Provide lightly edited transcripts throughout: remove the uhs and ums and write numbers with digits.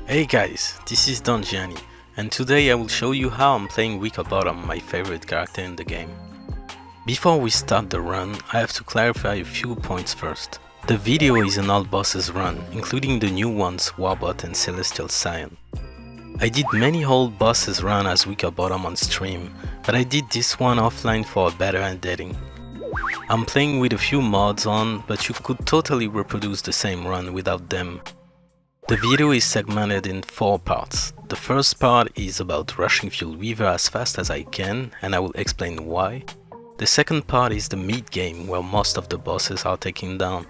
Hey guys, this is Giani, and today I will show you how I'm playing Wickerbottom, my favorite character in the game. Before we start the run, I have to clarify a few points first. The video is an all bosses run, including the new ones Warbot and Celestial Scion. I did many old bosses run as Wickerbottom on stream, but I did this one offline for a better editing. I'm playing with a few mods on, but you could totally reproduce the same run without them. The video is segmented in 4 parts. The first part is about rushing Fuelweaver as fast as I can, and I will explain why. The second part is the mid game, where most of the bosses are taken down.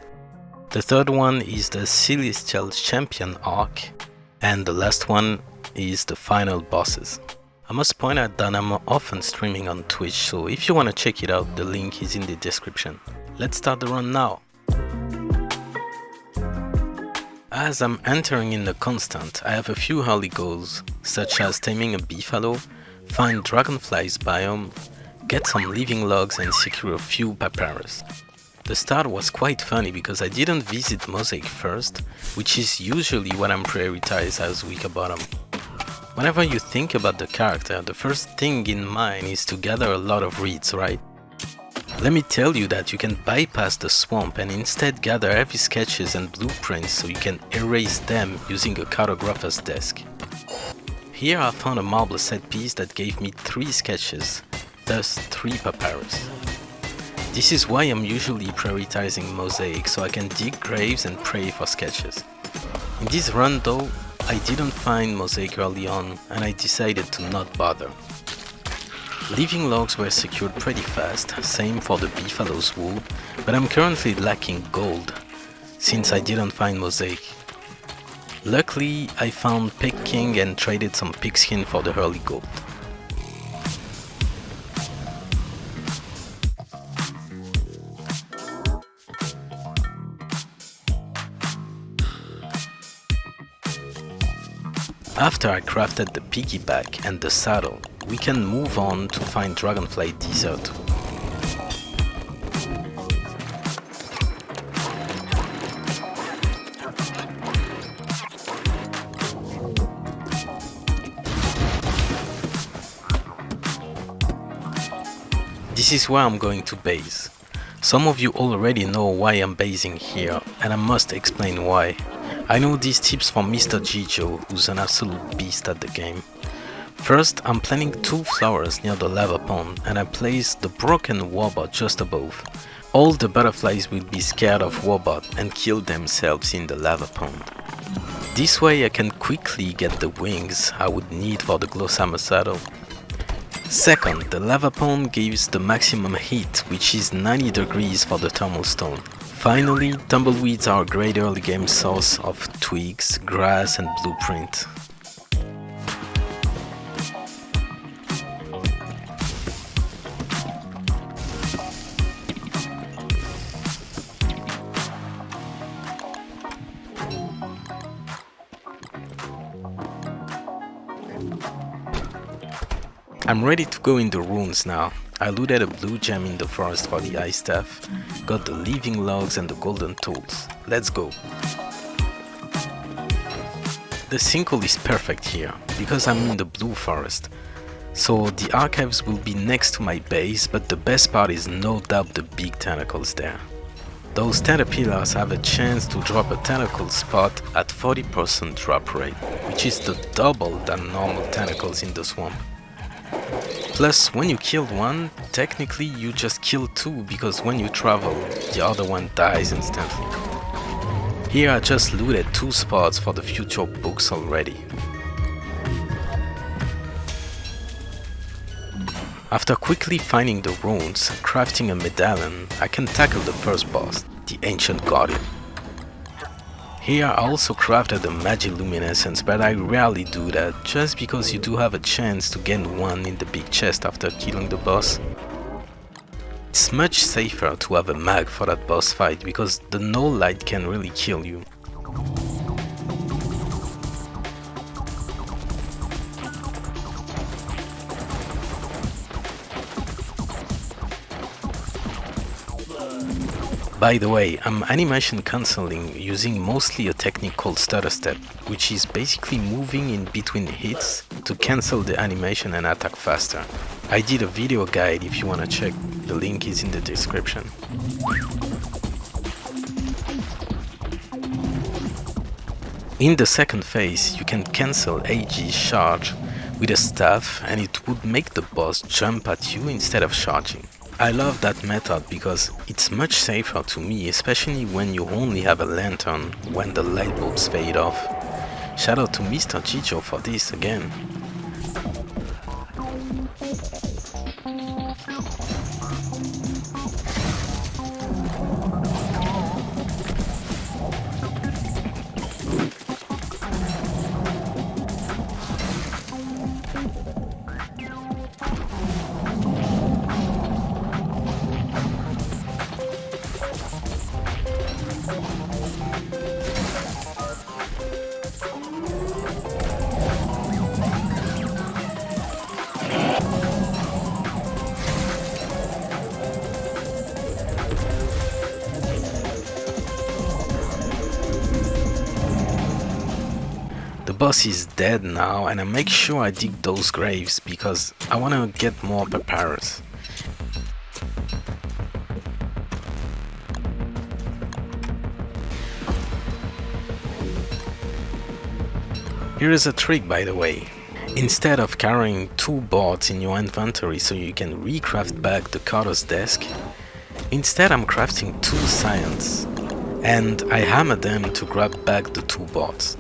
The third one is the Celestial Champion arc, and the last one is the final bosses. I must point out that I'm often streaming on Twitch, so if you want to check it out, the link is in the description. Let's start the run now. As I'm entering in the constant, I have a few early goals, such as taming a beefalo, find dragonflies biome, get some living logs and secure a few papyrus. The start was quite funny because I didn't visit Mosaic first, which is usually what I'm prioritized as Wickerbottom. Whenever you think about the character, the first thing in mind is to gather a lot of reeds, right? Let me tell you that you can bypass the swamp and instead gather heavy sketches and blueprints so you can erase them using a cartographer's desk. Here I found a marble set piece that gave me 3 sketches, thus 3 papyrus. This is why I'm usually prioritizing Mosaic, so I can dig graves and pray for sketches. In this run though, I didn't find Mosaic early on and I decided to not bother. Living logs were secured pretty fast, same for the beefalo's wool, but I'm currently lacking gold, since I didn't find Mosaic. Luckily, I found Pig King and traded some pigskin for the early gold. After I crafted the piggyback and the saddle, we can move on to find Dragonfly Desert. This is where I'm going to base. Some of you already know why I'm basing here, and I must explain why. I know these tips from MrGiggio, who's an absolute beast at the game. First, I'm planting 2 flowers near the lava pond and I place the broken Warbot just above. All the butterflies will be scared of Warbot and kill themselves in the lava pond. This way I can quickly get the wings I would need for the Glowhammer saddle. Second, the lava pond gives the maximum heat, which is 90 degrees for the thermal stone. Finally, tumbleweeds are a great early game source of twigs, grass and blueprint. I'm ready to go in the ruins now. I looted a blue gem in the forest for the ice staff, got the living logs and the golden tools. Let's go! The sinkhole is perfect here, because I'm in the blue forest. So the archives will be next to my base, but the best part is no doubt the big tentacles there. Those caterpillars have a chance to drop a tentacle spot at 40% drop rate, which is the double than normal tentacles in the swamp. Plus, when you killed one, technically you just killed 2 because when you travel, the other one dies instantly. Here I just looted 2 spots for the future books already. After quickly finding the runes and crafting a medallion, I can tackle the first boss, the Ancient Guardian. Here I also crafted a Magiluminescence, but I rarely do that, just because you do have a chance to get one in the big chest after killing the boss. It's much safer to have a mag for that boss fight, because the no light can really kill you. By the way, I'm animation cancelling using mostly a technique called stutter step, which is basically moving in between hits to cancel the animation and attack faster. I did a video guide if you wanna check, the link is in the description. In the second phase, you can cancel AG's charge with a staff and it would make the boss jump at you instead of charging. I love that method because it's much safer to me, especially when you only have a lantern when the light bulbs fade off. Shout out to MrGiggio for this again. The boss is dead now and I make sure I dig those graves because I wanna get more papyrus. Here is a trick, by the way. Instead of carrying 2 boards in your inventory so you can recraft back the Carter's desk, instead I'm crafting 2 science and I hammer them to grab back the 2 boards.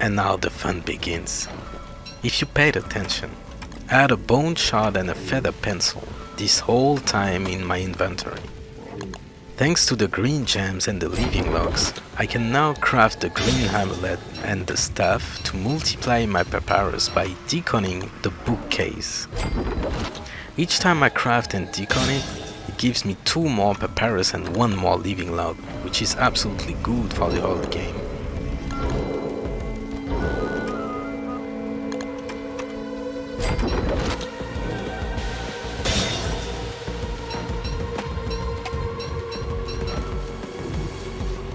And now the fun begins. If you paid attention, I had a bone shard and a feather pencil this whole time in my inventory. Thanks to the green gems and the living logs, I can now craft the green amulet and the staff to multiply my papyrus by deconning the bookcase. Each time I craft and decon it, it gives me 2 more papyrus and 1 more living log, which is absolutely good for the whole game.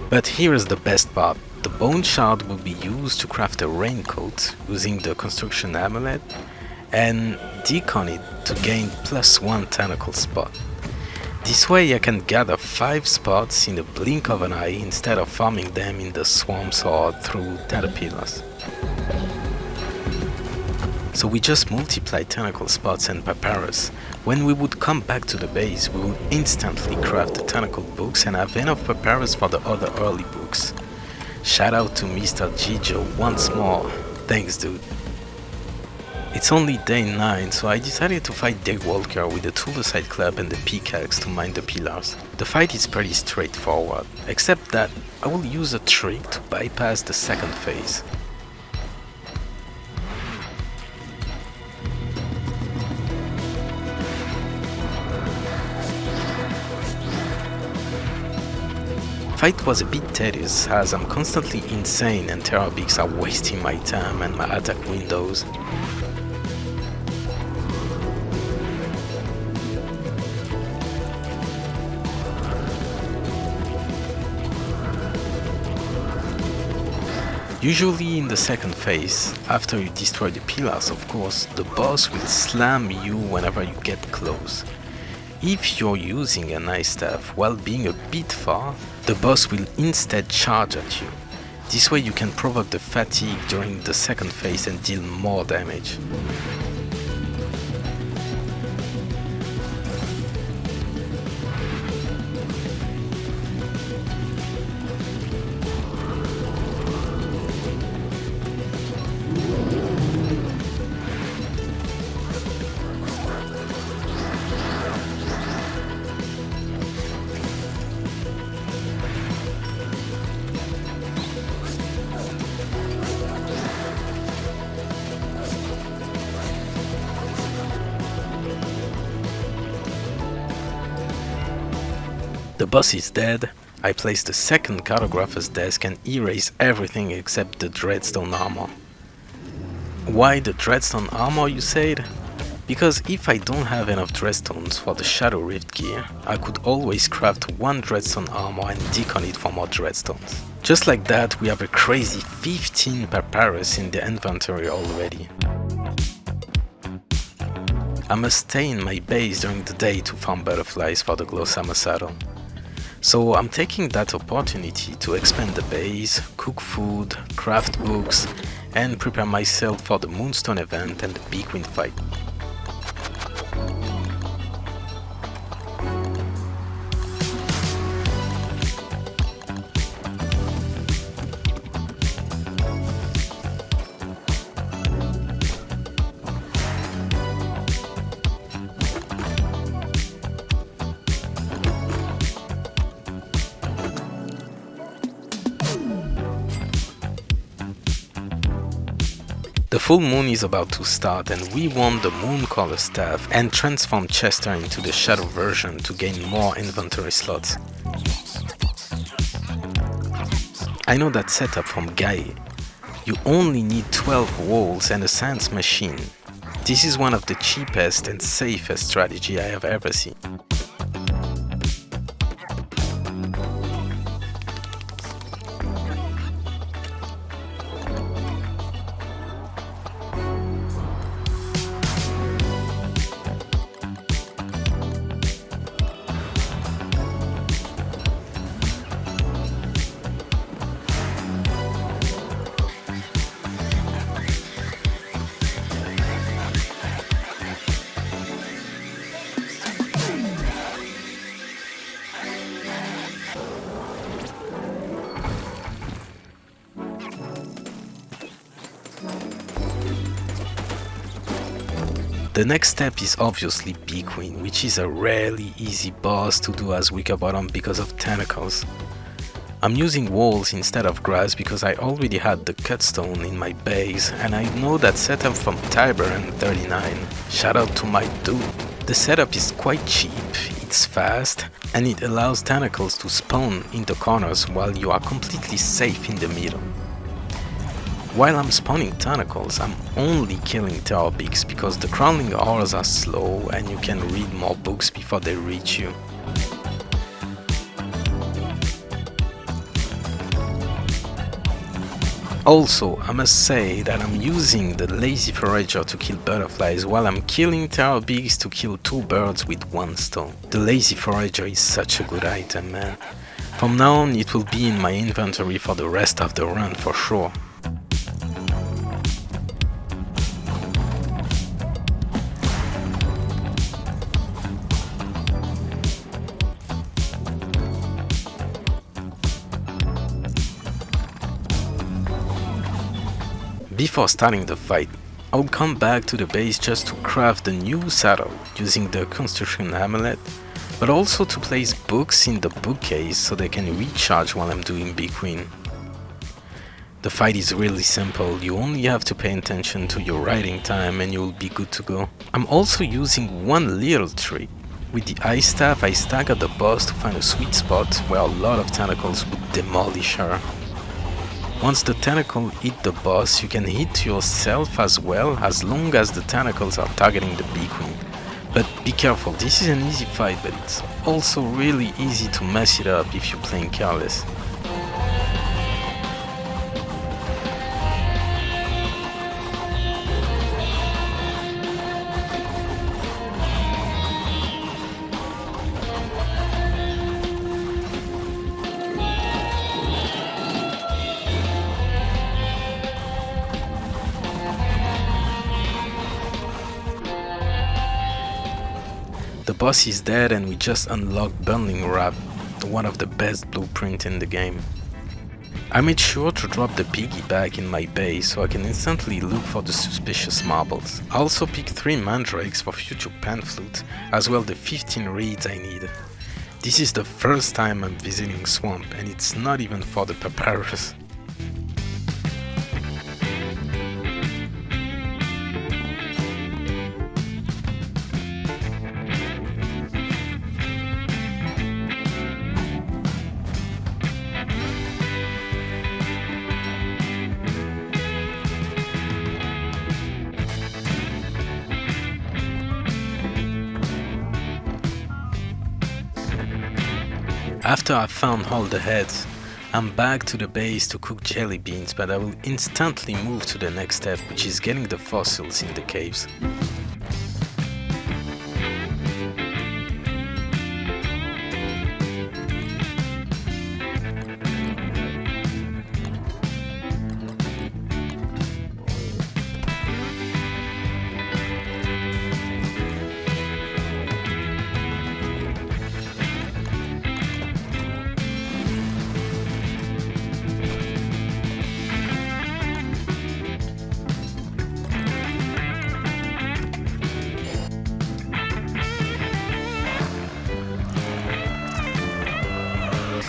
But here is the best part. The bone shard will be used to craft a raincoat using the construction amulet and decon it to gain +1 tentacle spot. This way I can gather 5 spots in the blink of an eye instead of farming them in the swamps or through caterpillars. So we just multiply tentacle spots and papyrus. When we would come back to the base, we would instantly craft the tentacle books and have enough papyrus for the other early books. Shout out to MrGiggio once more. Thanks, dude. It's only day 9, so I decided to fight Daywalker with the Toolside Club and the pickaxe to mine the pillars. The fight is pretty straightforward, except that I will use a trick to bypass the second phase. Fight was a bit tedious as I'm constantly insane and Terrorbeaks are wasting my time and my attack windows. Usually in the second phase, after you destroy the pillars of course, the boss will slam you whenever you get close. If you're using an ice staff while being a bit far, the boss will instead charge at you. This way you can provoke the fatigue during the second phase and deal more damage. The boss is dead. I place the second cartographer's desk and erase everything except the dreadstone armor. Why the dreadstone armor, you said? Because if I don't have enough dreadstones for the Shadow Rift gear, I could always craft one dreadstone armor and decon it for more dreadstones. Just like that, we have a crazy 15 papyrus in the inventory already. I must stay in my base during the day to farm butterflies for the Glowsummer saddle. So I'm taking that opportunity to expand the base, cook food, craft books, and prepare myself for the Moonstone event and the Big Wind fight. The full moon is about to start and we want the moon color staff and transform Chester into the shadow version to gain more inventory slots. I know that setup from Giani. You only need 12 walls and a science machine. This is one of the cheapest and safest strategy I have ever seen. The next step is obviously Big Wind, which is a rarely easy boss to do as Wickerbottom because of tentacles. I'm using walls instead of grass because I already had the cutstone in my base and I know that setup from Tiber and 39. Shout out to my dude. The setup is quite cheap, it's fast, and it allows tentacles to spawn in the corners while you are completely safe in the middle. While I'm spawning tentacles, I'm only killing Terrorbeaks because the crawling ores are slow and you can read more books before they reach you. Also, I must say that I'm using the Lazy Forager to kill butterflies while I'm killing Terrorbeaks to kill 2 birds with 1 stone. The Lazy Forager is such a good item, man. From now on it will be in my inventory for the rest of the run for sure. Before starting the fight, I'll come back to the base just to craft the new saddle using the construction amulet, but also to place books in the bookcase so they can recharge while I'm doing Big Wind. The fight is really simple, you only have to pay attention to your riding time and you'll be good to go. I'm also using one little trick. With the ice staff I stagger the boss to find a sweet spot where a lot of tentacles would demolish her. Once the tentacle hit the boss, you can hit yourself as well as long as the tentacles are targeting the Big Wind. But be careful, this is an easy fight, but it's also really easy to mess it up if you're playing careless. The boss is dead and we just unlocked Burning Wrap, one of the best blueprints in the game. I made sure to drop the piggy back in my base so I can instantly look for the suspicious marbles. I also picked 3 mandrakes for future pan flute, as well the 15 reeds I need. This is the first time I'm visiting Swamp and it's not even for the papyrus. After I've found all the heads, I'm back to the base to cook jelly beans, but I will instantly move to the next step, which is getting the fossils in the caves.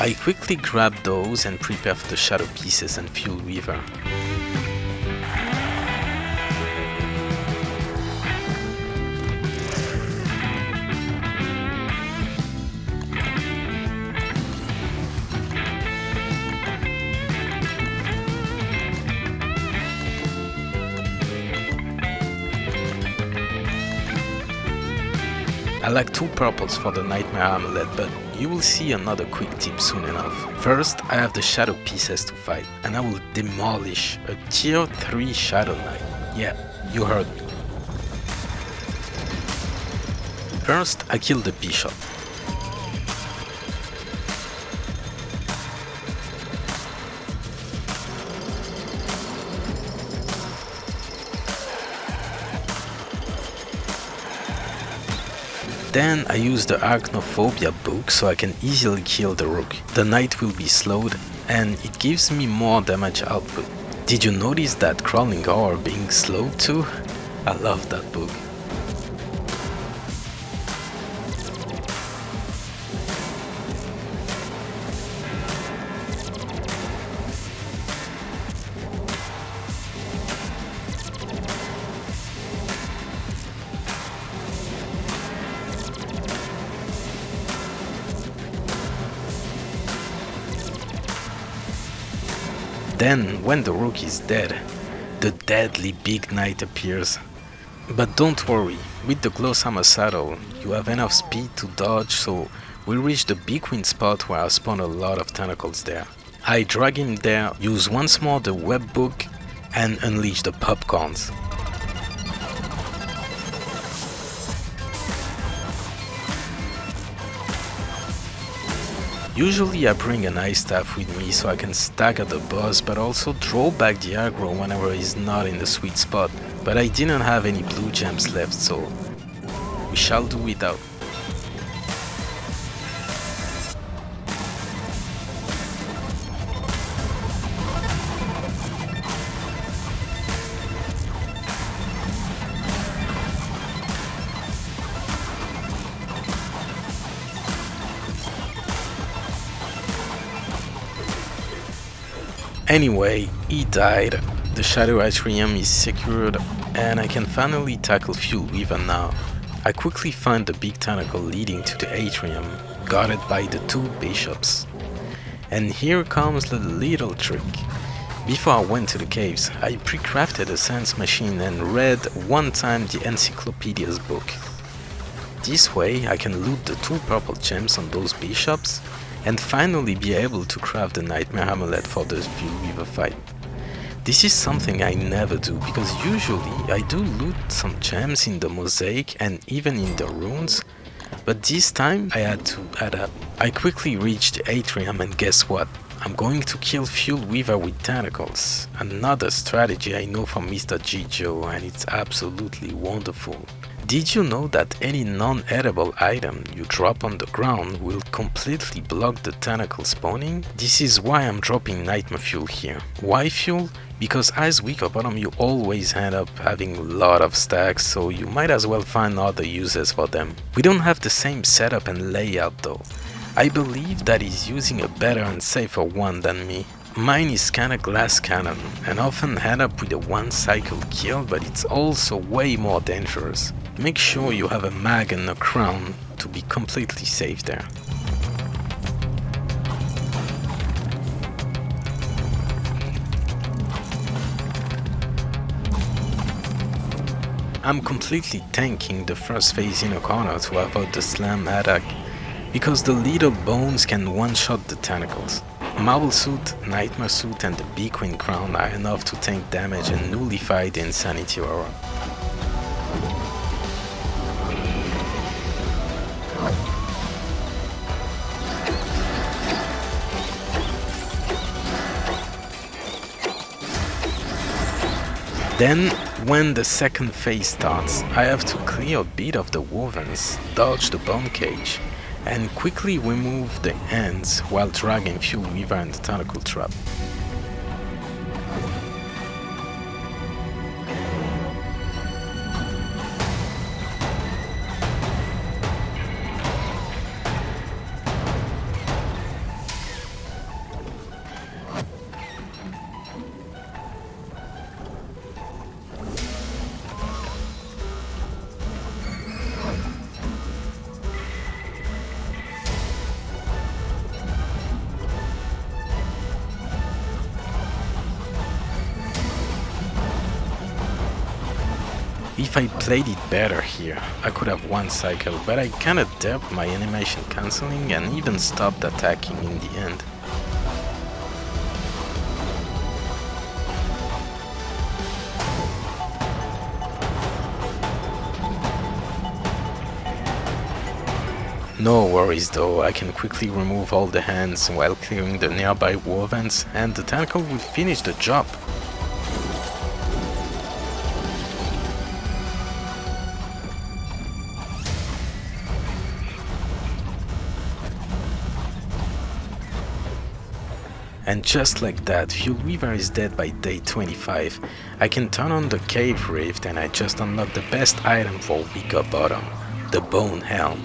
I quickly grab those and prepare for the shadow pieces and Fuelweaver. I like 2 purples for the Nightmare Amulet, but you will see another quick tip soon enough. First, I have the shadow pieces to fight, and I will demolish a tier 3 Shadow Knight. Yeah, you heard me. First, I kill the bishop. Then I use the Arachnophobia book so I can easily kill the rook. The knight will be slowed and it gives me more damage output. Did you notice that crawling horror being slowed too? I love that book. Then, when the rook is dead, the deadly big knight appears. But don't worry, with the Glowhammer saddle, you have enough speed to dodge, so we reach the big win spot where I spawn a lot of tentacles there. I drag him there, use once more the web book, and unleash the popcorns. Usually I bring an ice staff with me so I can stagger the boss, but also draw back the aggro whenever he's not in the sweet spot. But I didn't have any blue gems left, so we shall do without. Anyway, he died, the Shadow Atrium is secured, and I can finally tackle Fuelweaver now. I quickly find the big tentacle leading to the atrium, guarded by the 2 bishops. And here comes the little trick. Before I went to the caves, I pre-crafted a sense machine and read one time the encyclopedia's book. This way I can loot the 2 purple gems on those bishops, and finally be able to craft the Nightmare Amulet for the Fuelweaver fight. This is something I never do, because usually I do loot some gems in the mosaic and even in the runes, but this time I had to add up. I quickly reached the atrium and guess what? I'm going to kill Fuelweaver with tentacles. Another strategy I know from MrGiggio, and it's absolutely wonderful. Did you know that any non-edible item you drop on the ground will completely block the tentacle spawning? This is why I'm dropping Nightmare Fuel here. Why fuel? Because as Wickerbottom you always end up having a lot of stacks, so you might as well find other uses for them. We don't have the same setup and layout though. I believe that he's using a better and safer one than me. Mine is kinda glass cannon and often end up with a 1 cycle kill, but it's also way more dangerous. Make sure you have a mag and a crown to be completely safe there. I'm completely tanking the first phase inner corner to avoid the slam attack, because the little bones can one-shot the tentacles. Marble Suit, Nightmare Suit and the Bee Queen Crown are enough to tank damage and nullify the Insanity Aura. Then, when the second phase starts, I have to clear a bit of the wovens, dodge the bone cage, and quickly remove the ends while dragging Fuelweaver and the tentacle trap. If I played it better here, I could have one cycle, but I kinda derped my animation cancelling and even stopped attacking in the end. No worries though, I can quickly remove all the hands while clearing the nearby wovens and the tentacle will finish the job. And just like that, Fuelweaver is dead by day 25. I can turn on the cave rift and I just unlocked the best item for Wickerbottom, the Bone Helm.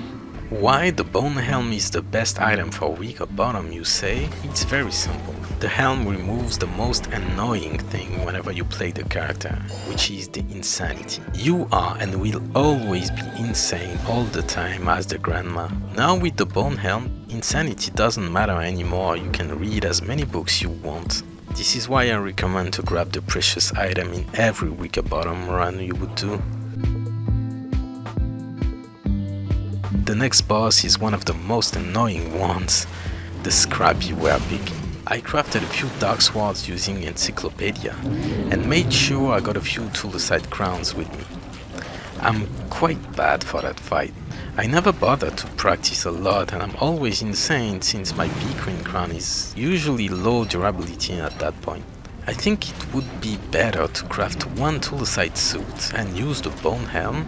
Why the Bone Helm is the best item for Wickerbottom, you say? It's very simple. The helm removes the most annoying thing whenever you play the character, which is the insanity. You are and will always be insane all the time as the grandma. Now with the Bone Helm, insanity doesn't matter anymore, you can read as many books you want. This is why I recommend to grab the precious item in every Wickerbottom run you would do. The next boss is one of the most annoying ones, the Scrappy Werebig. I crafted a few dark swords using Encyclopedia and made sure I got a few Toadstool crowns with me. I'm quite bad for that fight. I never bothered to practice a lot and I'm always insane since my Bee Queen crown is usually low durability at that point. I think it would be better to craft one Toadstool suit and use the Bone Helm,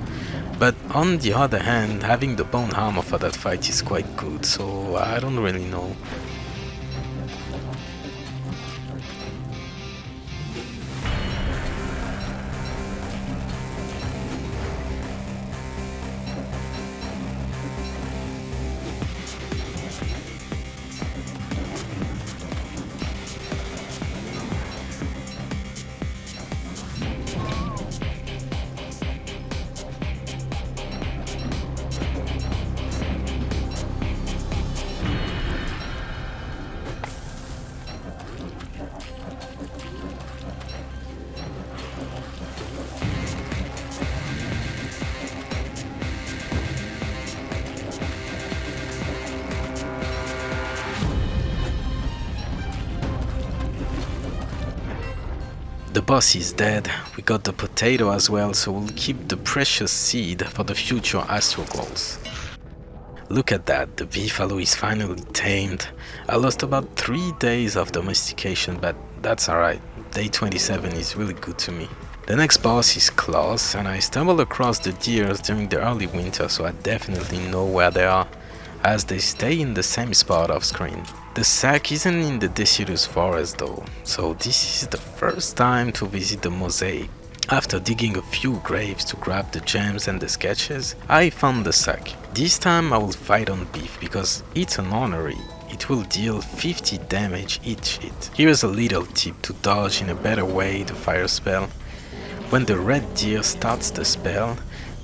but on the other hand, having the Bone Armor for that fight is quite good, so I don't really know. The boss is dead, we got the potato as well, so we'll keep the precious seed for the future astral goals. Look at that, the beefalo is finally tamed. I lost about 3 days of domestication, but that's alright, day 27 is really good to me. The next boss is Klaus, and I stumbled across the deers during the early winter, so I definitely know where they are, as they stay in the same spot off screen. The sack isn't in the deciduous forest though, so this is the first time to visit the mosaic. After digging a few graves to grab the gems and the sketches, I found the sack. This time I will fight on beef because it's an honorary. It will deal 50 damage each hit. Here's a little tip to dodge in a better way the fire spell. When the red deer starts the spell,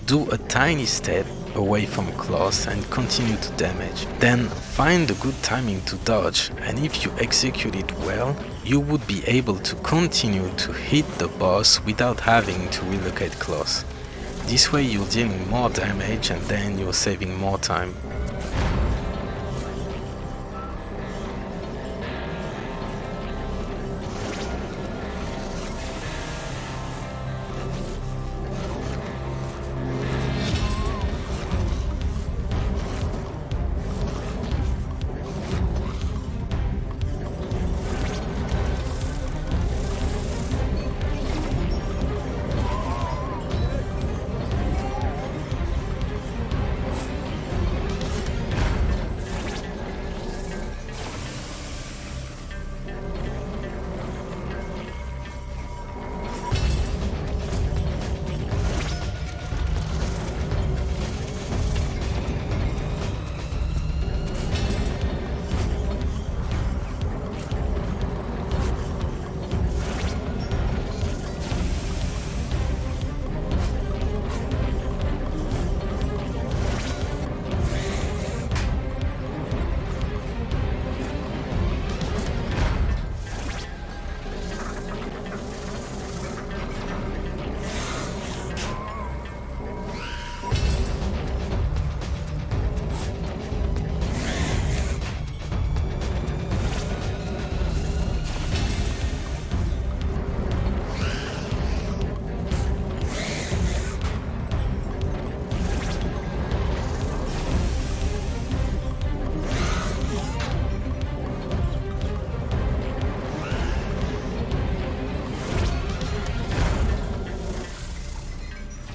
do a tiny step away from Klaus and continue to damage. Then find a good timing to dodge, and if you execute it well, you would be able to continue to hit the boss without having to relocate Klaus. This way you're dealing more damage and then you're saving more time.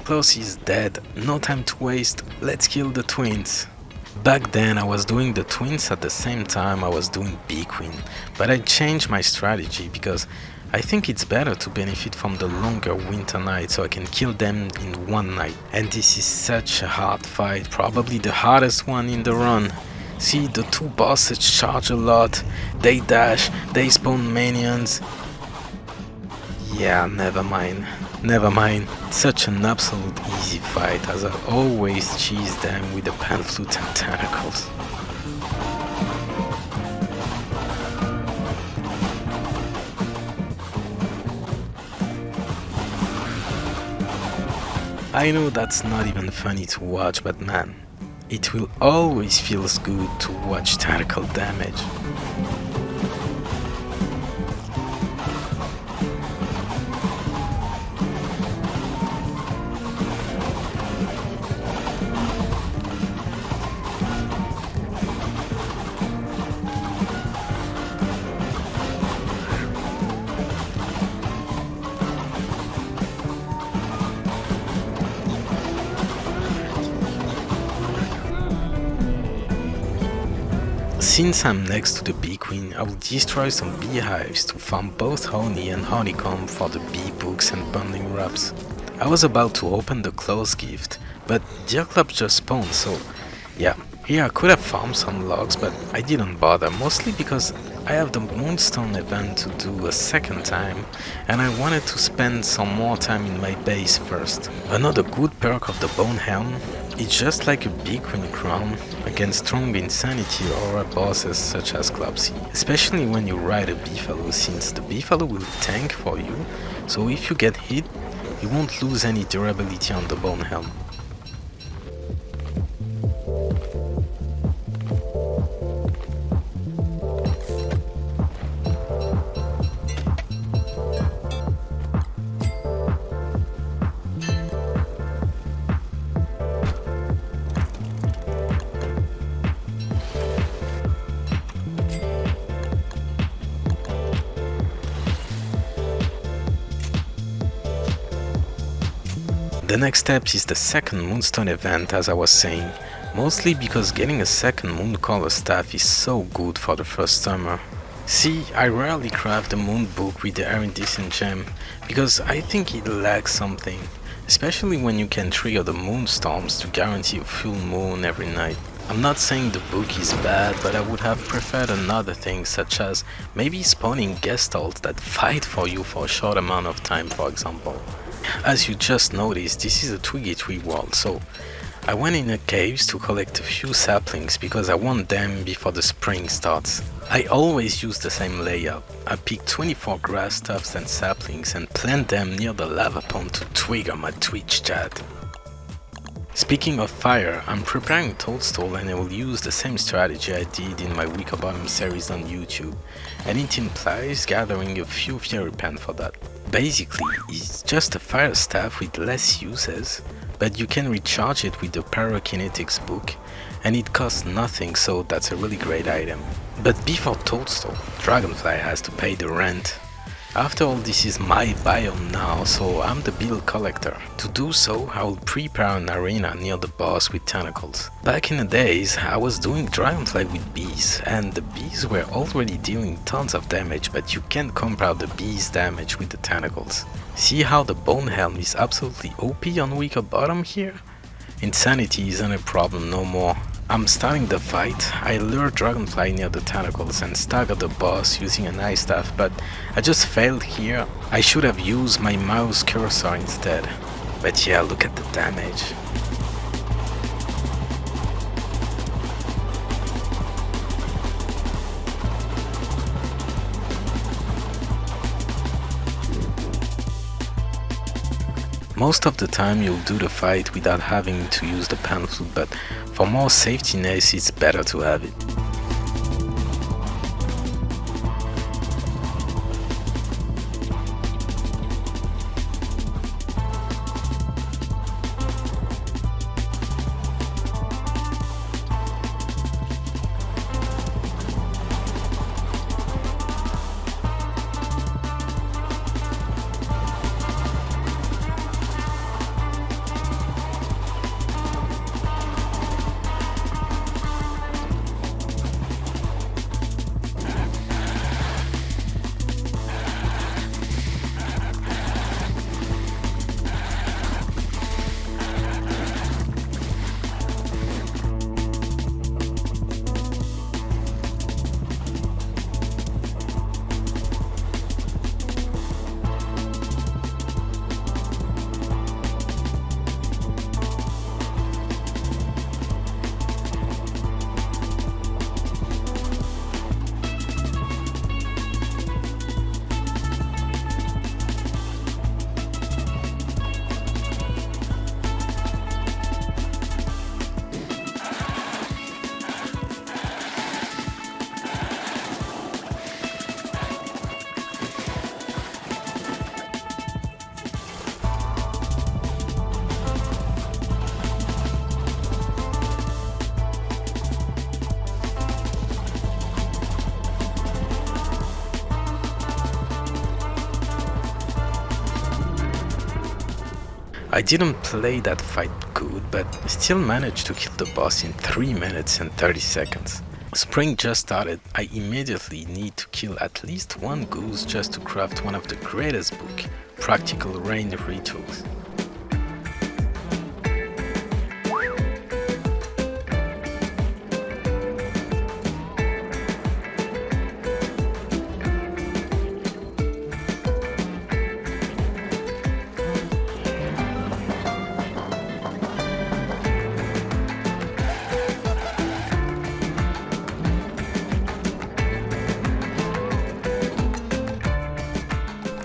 Klaus is dead, no time to waste, let's kill the twins. Back then I was doing the twins at the same time I was doing Bee Queen, but I changed my strategy because I think it's better to benefit from the longer winter night so I can kill them in one night. And this is such a hard fight, probably the hardest one in the run. See, the two bosses charge a lot, they dash, they spawn minions. Yeah, never mind. It's such an absolute easy fight as I always cheese them with the pan flute and tentacles. I know that's not even funny to watch, but man, it will always feels good to watch tentacle damage. Since I'm next to the Bee Queen, I will destroy some beehives to farm both honey and honeycomb for the bee books and bundling wraps. I was about to open the Klaus gift, but Deer Club just spawned, so yeah, here I could have farmed some logs, but I didn't bother, mostly because I have the Moonstone event to do a second time, and I wanted to spend some more time in my base first. Another good perk of the Bone Helm, it's just like a Bee Queen crown against strong insanity aura bosses such as Clubsy, especially when you ride a Beefalo, since the Beefalo will tank for you, so if you get hit, you won't lose any durability on the Bone Helm. The next step is the second Moonstone event, as I was saying, mostly because getting a second Moon Color staff is so good for the first summer. See, I rarely craft the Moon Book with the Iridescent Gem, because I think it lacks something, especially when you can trigger the Moonstorms to guarantee a full moon every night. I'm not saying the book is bad, but I would have preferred another thing, such as maybe spawning Gestalt that fight for you for a short amount of time, for example. As you just noticed, this is a Twiggy Tree world, so I went in the caves to collect a few saplings because I want them before the spring starts. I always use the same layout. I pick 24 grass tufts and saplings and plant them near the lava pond to trigger my Twitch chat. Speaking of fire, I'm preparing Toadstool and I will use the same strategy I did in my Wickerbottom series on YouTube, and it implies gathering a few fairy pan for that. Basically, it's just a fire staff with less uses, but you can recharge it with the Pyrokinetics book, and it costs nothing, so that's a really great item. But before Toadstool, Dragonfly has to pay the rent. After all, this is my biome now, so I'm the bill collector. To do so, I will prepare an arena near the boss with tentacles. Back in the days, I was doing Dragonfly with bees, and the bees were already dealing tons of damage, but you can't compare the bees' damage with the tentacles. See how the Bone Helm is absolutely OP on Wickerbottom here? Insanity isn't a problem no more. I'm starting the fight. I lure Dragonfly near the tentacles and stagger the boss using an ice staff, but I just failed here. I should have used my mouse cursor instead. But yeah, look at the damage. Most of the time you'll do the fight without having to use the pan flute, but for more safetiness it's better to have it. I didn't play that fight good, but still managed to kill the boss in 3 minutes and 30 seconds. Spring just started, I immediately need to kill at least one goose just to craft one of the greatest book, Practical Rain Rituals.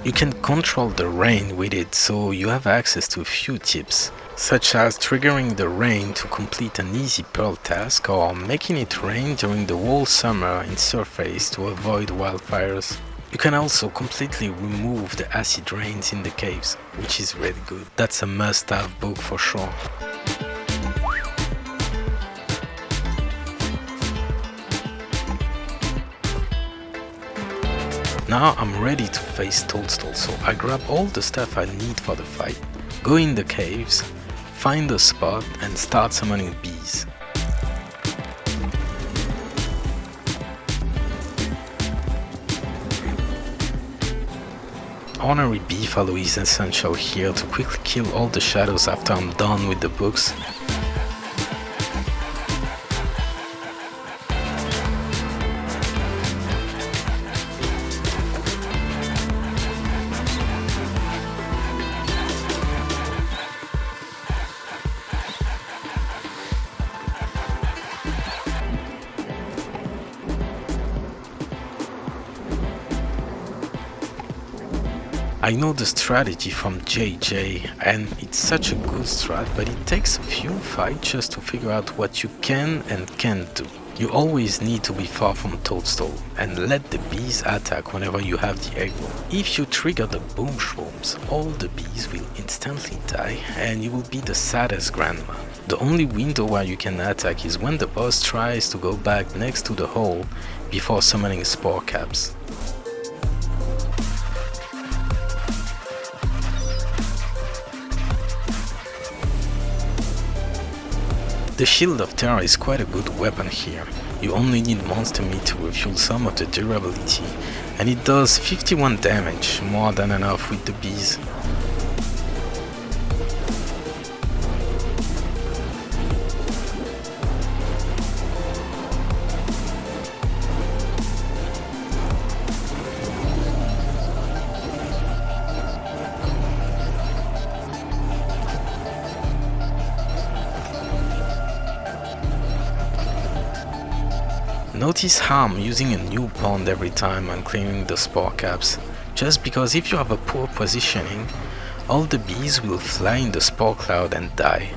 You can control the rain with it, so you have access to a few tips, such as triggering the rain to complete an easy pearl task or making it rain during the whole summer in surface to avoid wildfires. You can also completely remove the acid rains in the caves, which is really good. That's a must-have book for sure. Now I'm ready to face Toadstool, so I grab all the stuff I need for the fight, go in the caves, find a spot and start summoning bees. Honorary Beefalo is essential here to quickly kill all the shadows after I'm done with the books. I know the strategy from JJ and it's such a good strat, but it takes a few fights just to figure out what you can and can't do. You always need to be far from Toadstool and let the bees attack whenever you have the aggro. If you trigger the boom swarms, all the bees will instantly die and you will be the saddest grandma. The only window where you can attack is when the boss tries to go back next to the hole before summoning spore caps. The Shield of Terror is quite a good weapon here. You only need monster meat to refuel some of the durability, and it does 51 damage, more than enough with the bees. Notice how I'm using a new pond every time I'm cleaning the spore caps, just because if you have a poor positioning, all the bees will fly in the spore cloud and die.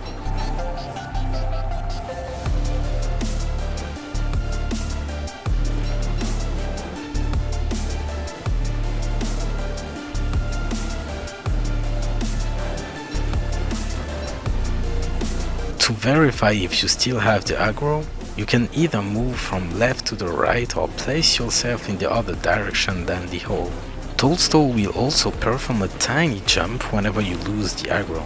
To verify if you still have the aggro, you can either move from left to the right or place yourself in the other direction than the hole. Toadstool will also perform a tiny jump whenever you lose the aggro.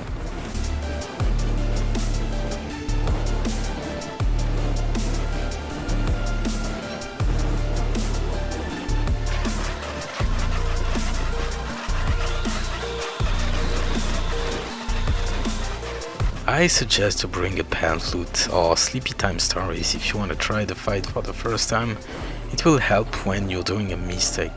I suggest to bring a pan flute or sleepy time stories if you want to try the fight for the first time. It will help when you're doing a mistake.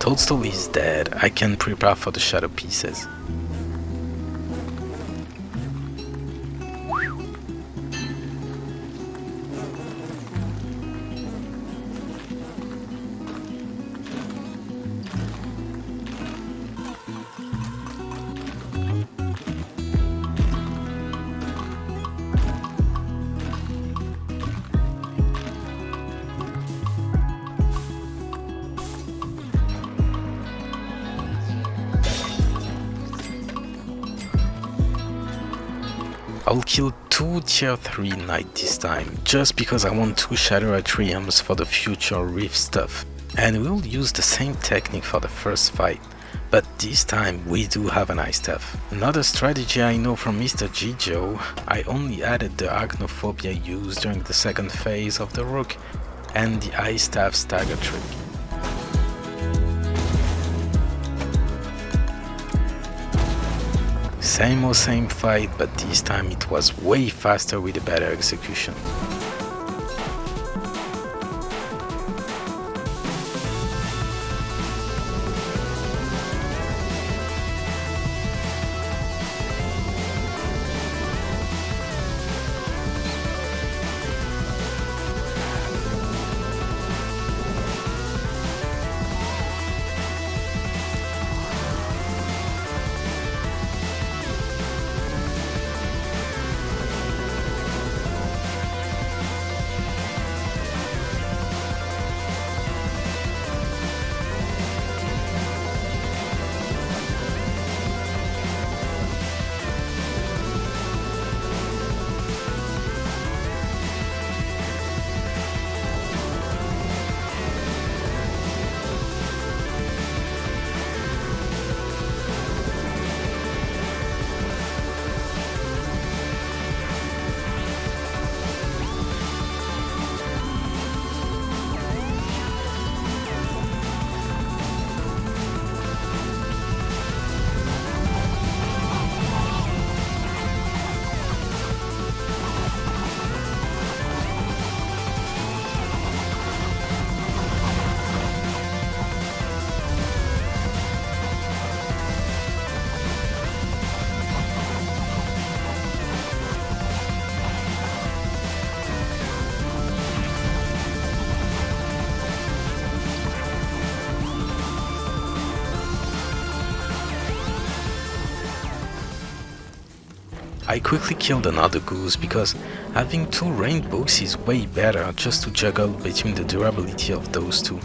Toadstool is dead, I can prepare for the shadow pieces. I'll kill 2 tier 3 knight this time, just because I want 2 shadow atriums for the future rift stuff. And we'll use the same technique for the first fight, but this time we do have an ice staff. Another strategy I know from MrGiggio, I only added the arachnophobia used during the second phase of the rook, and the ice staff stagger trick. Same or same fight, but this time it was way faster with a better execution. I quickly killed another goose because having 2 rainbows is way better just to juggle between the durability of those 2.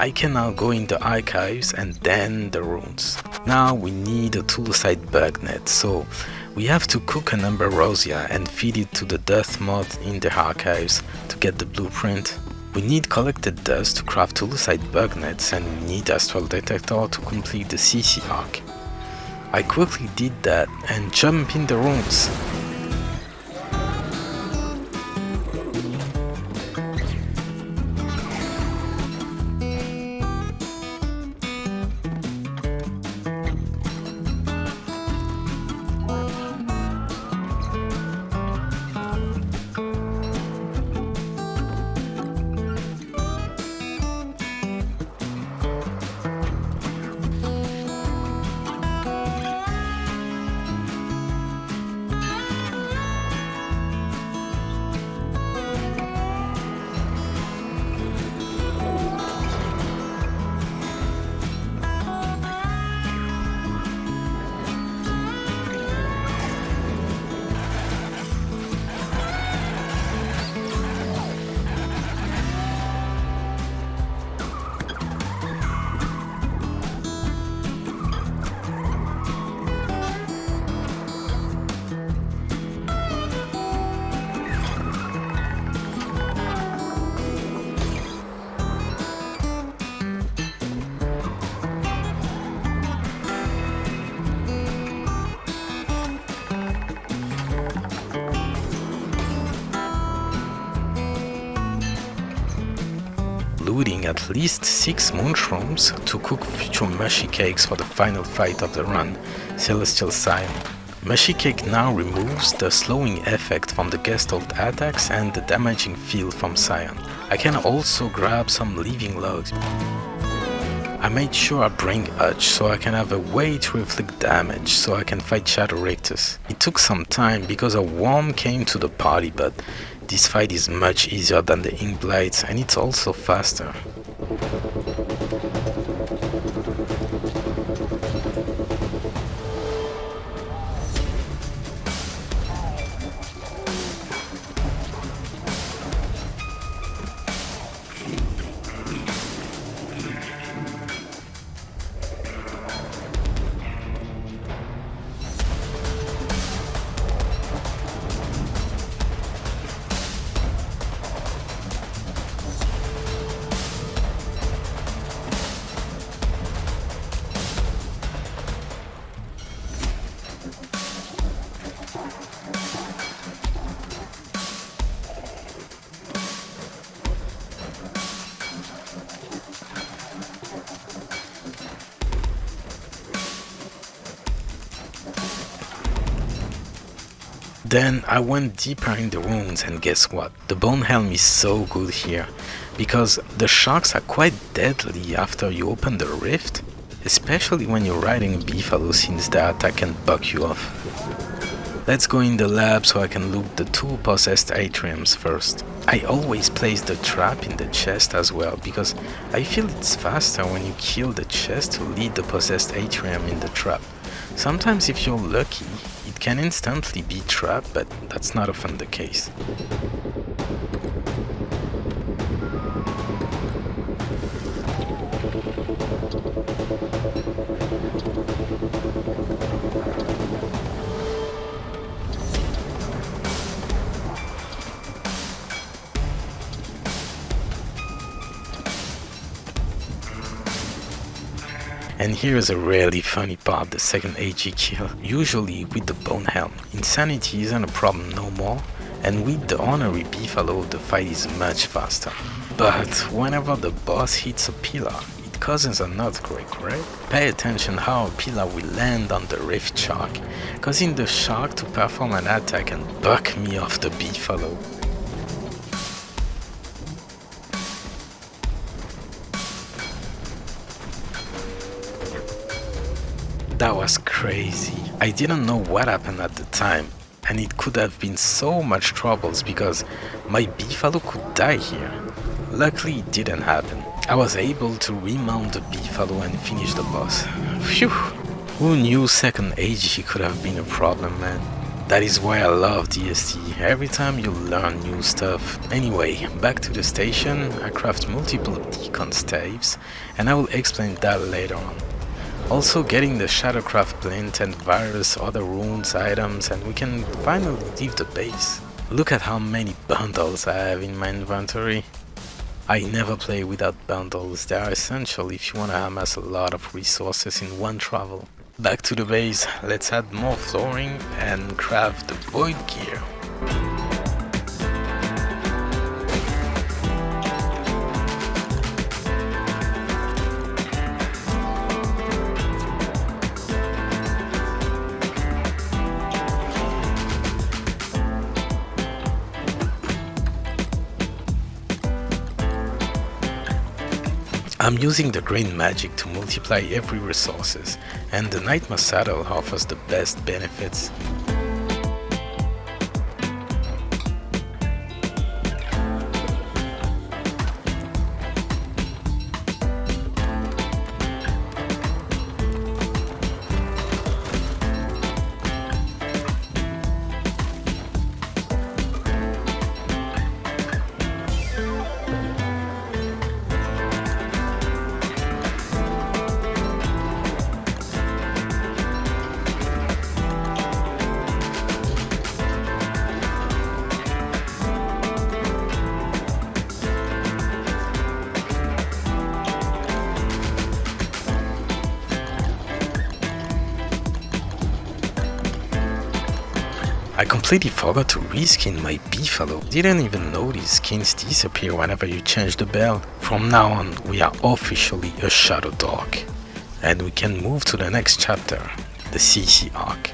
I can now go in the archives and then the runes. Now we need a toolside bug net, so we have to cook an ambrosia and feed it to the dust mod in the archives to get the blueprint. We need collected dust to craft toolside bug nets, and we need astral detector to complete the CC arc. I quickly did that and jump in the runes. looting at least 6 mushrooms to cook future mushy cakes for the final fight of the run, Celestial Scion. Mushy Cake now removes the slowing effect from the Gestalt attacks and the damaging field from Scion. I can also grab some living logs. I made sure I bring Hutch so I can have a way to inflict damage so I can fight Shadow Rictus. It took some time because a worm came to the party, but this fight is much easier than the Ink Blights and it's also faster. Then I went deeper in the ruins and guess what? The Bone Helm is so good here, because the sharks are quite deadly after you open the rift, especially when you're riding a beefalo since the attack can buck you off. Let's go in the lab so I can loot the 2 possessed atriums first. I always place the trap in the chest as well, because I feel it's faster when you kill the chest to lead the possessed atrium in the trap. Sometimes if you're lucky, it can instantly be trapped, but that's not often the case. And here's a really funny part, the second AG kill. Usually with the Bone Helm, insanity isn't a problem no more, and with the honorary beefalo the fight is much faster. But whenever the boss hits a pillar, it causes an earthquake, right? Pay attention how a pillar will land on the rift shark, causing the shark to perform an attack and buck me off the beefalo. That was crazy. I didn't know what happened at the time, and it could have been so much troubles because my beefalo could die here. Luckily it didn't happen. I was able to remount the beefalo and finish the boss. Phew! Who knew second AG could have been a problem, man? That is why I love DST. Every time you learn new stuff. Anyway, back to the station. I craft multiple Deacon staves, and I will explain that later on. Also getting the Shadowcraft Plint and various other runes items, and we can finally leave the base. Look at how many bundles I have in my inventory. I never play without bundles, they are essential if you wanna amass a lot of resources in one travel. Back to the base, let's add more flooring and craft the Void Gear. I'm using the green magic to multiply every resources, and the Nightmare Saddle offers the best benefits. I completely forgot to reskin my beefalo. Didn't even notice skins disappear whenever you change the bell. From now on, we are officially a shadow dog. And we can move to the next chapter, the CC arc.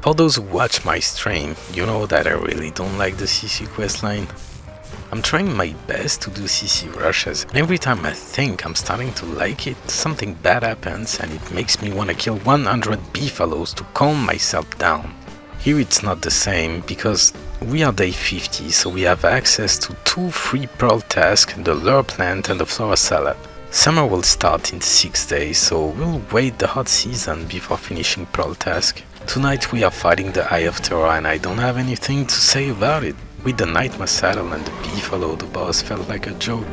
For those who watch my stream, you know that I really don't like the CC questline. I'm trying my best to do CC rushes, and every time I think I'm starting to like it, something bad happens and it makes me want to kill 100 beefalos to calm myself down. Here it's not the same, because we are day 50, so we have access to 2 free pearl tasks, the lure plant and the flower salad. Summer will start in 6 days, so we'll wait the hot season before finishing pearl task. Tonight we are fighting the Eye of Terror and I don't have anything to say about it. With the Nightmare Saddle and the beefalo, the boss felt like a joke.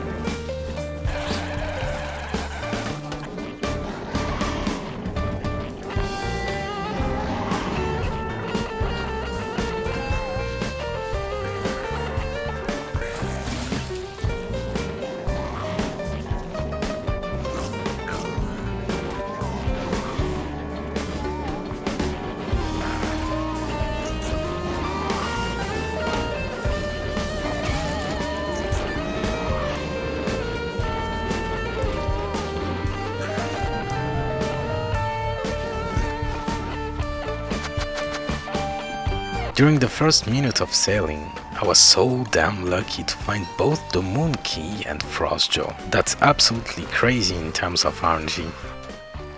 During the first minute of sailing, I was so damn lucky to find both the Moon Key and Frostjaw. That's absolutely crazy in terms of RNG.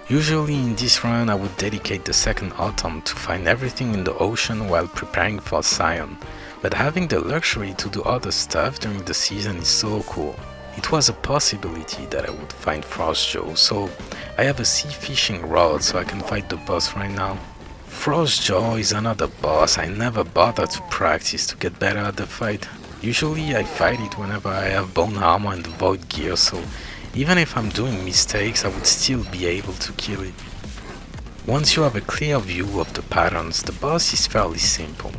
Usually in this run I would dedicate the second autumn to find everything in the ocean while preparing for Scion, but having the luxury to do other stuff during the season is so cool. It was a possibility that I would find Frostjaw, so I have a sea fishing rod so I can fight the boss right now. Frostjaw is another boss I never bothered to practice to get better at the fight. Usually I fight it whenever I have bone armor and void gear, so even if I'm doing mistakes I would still be able to kill it. Once you have a clear view of the patterns, the boss is fairly simple.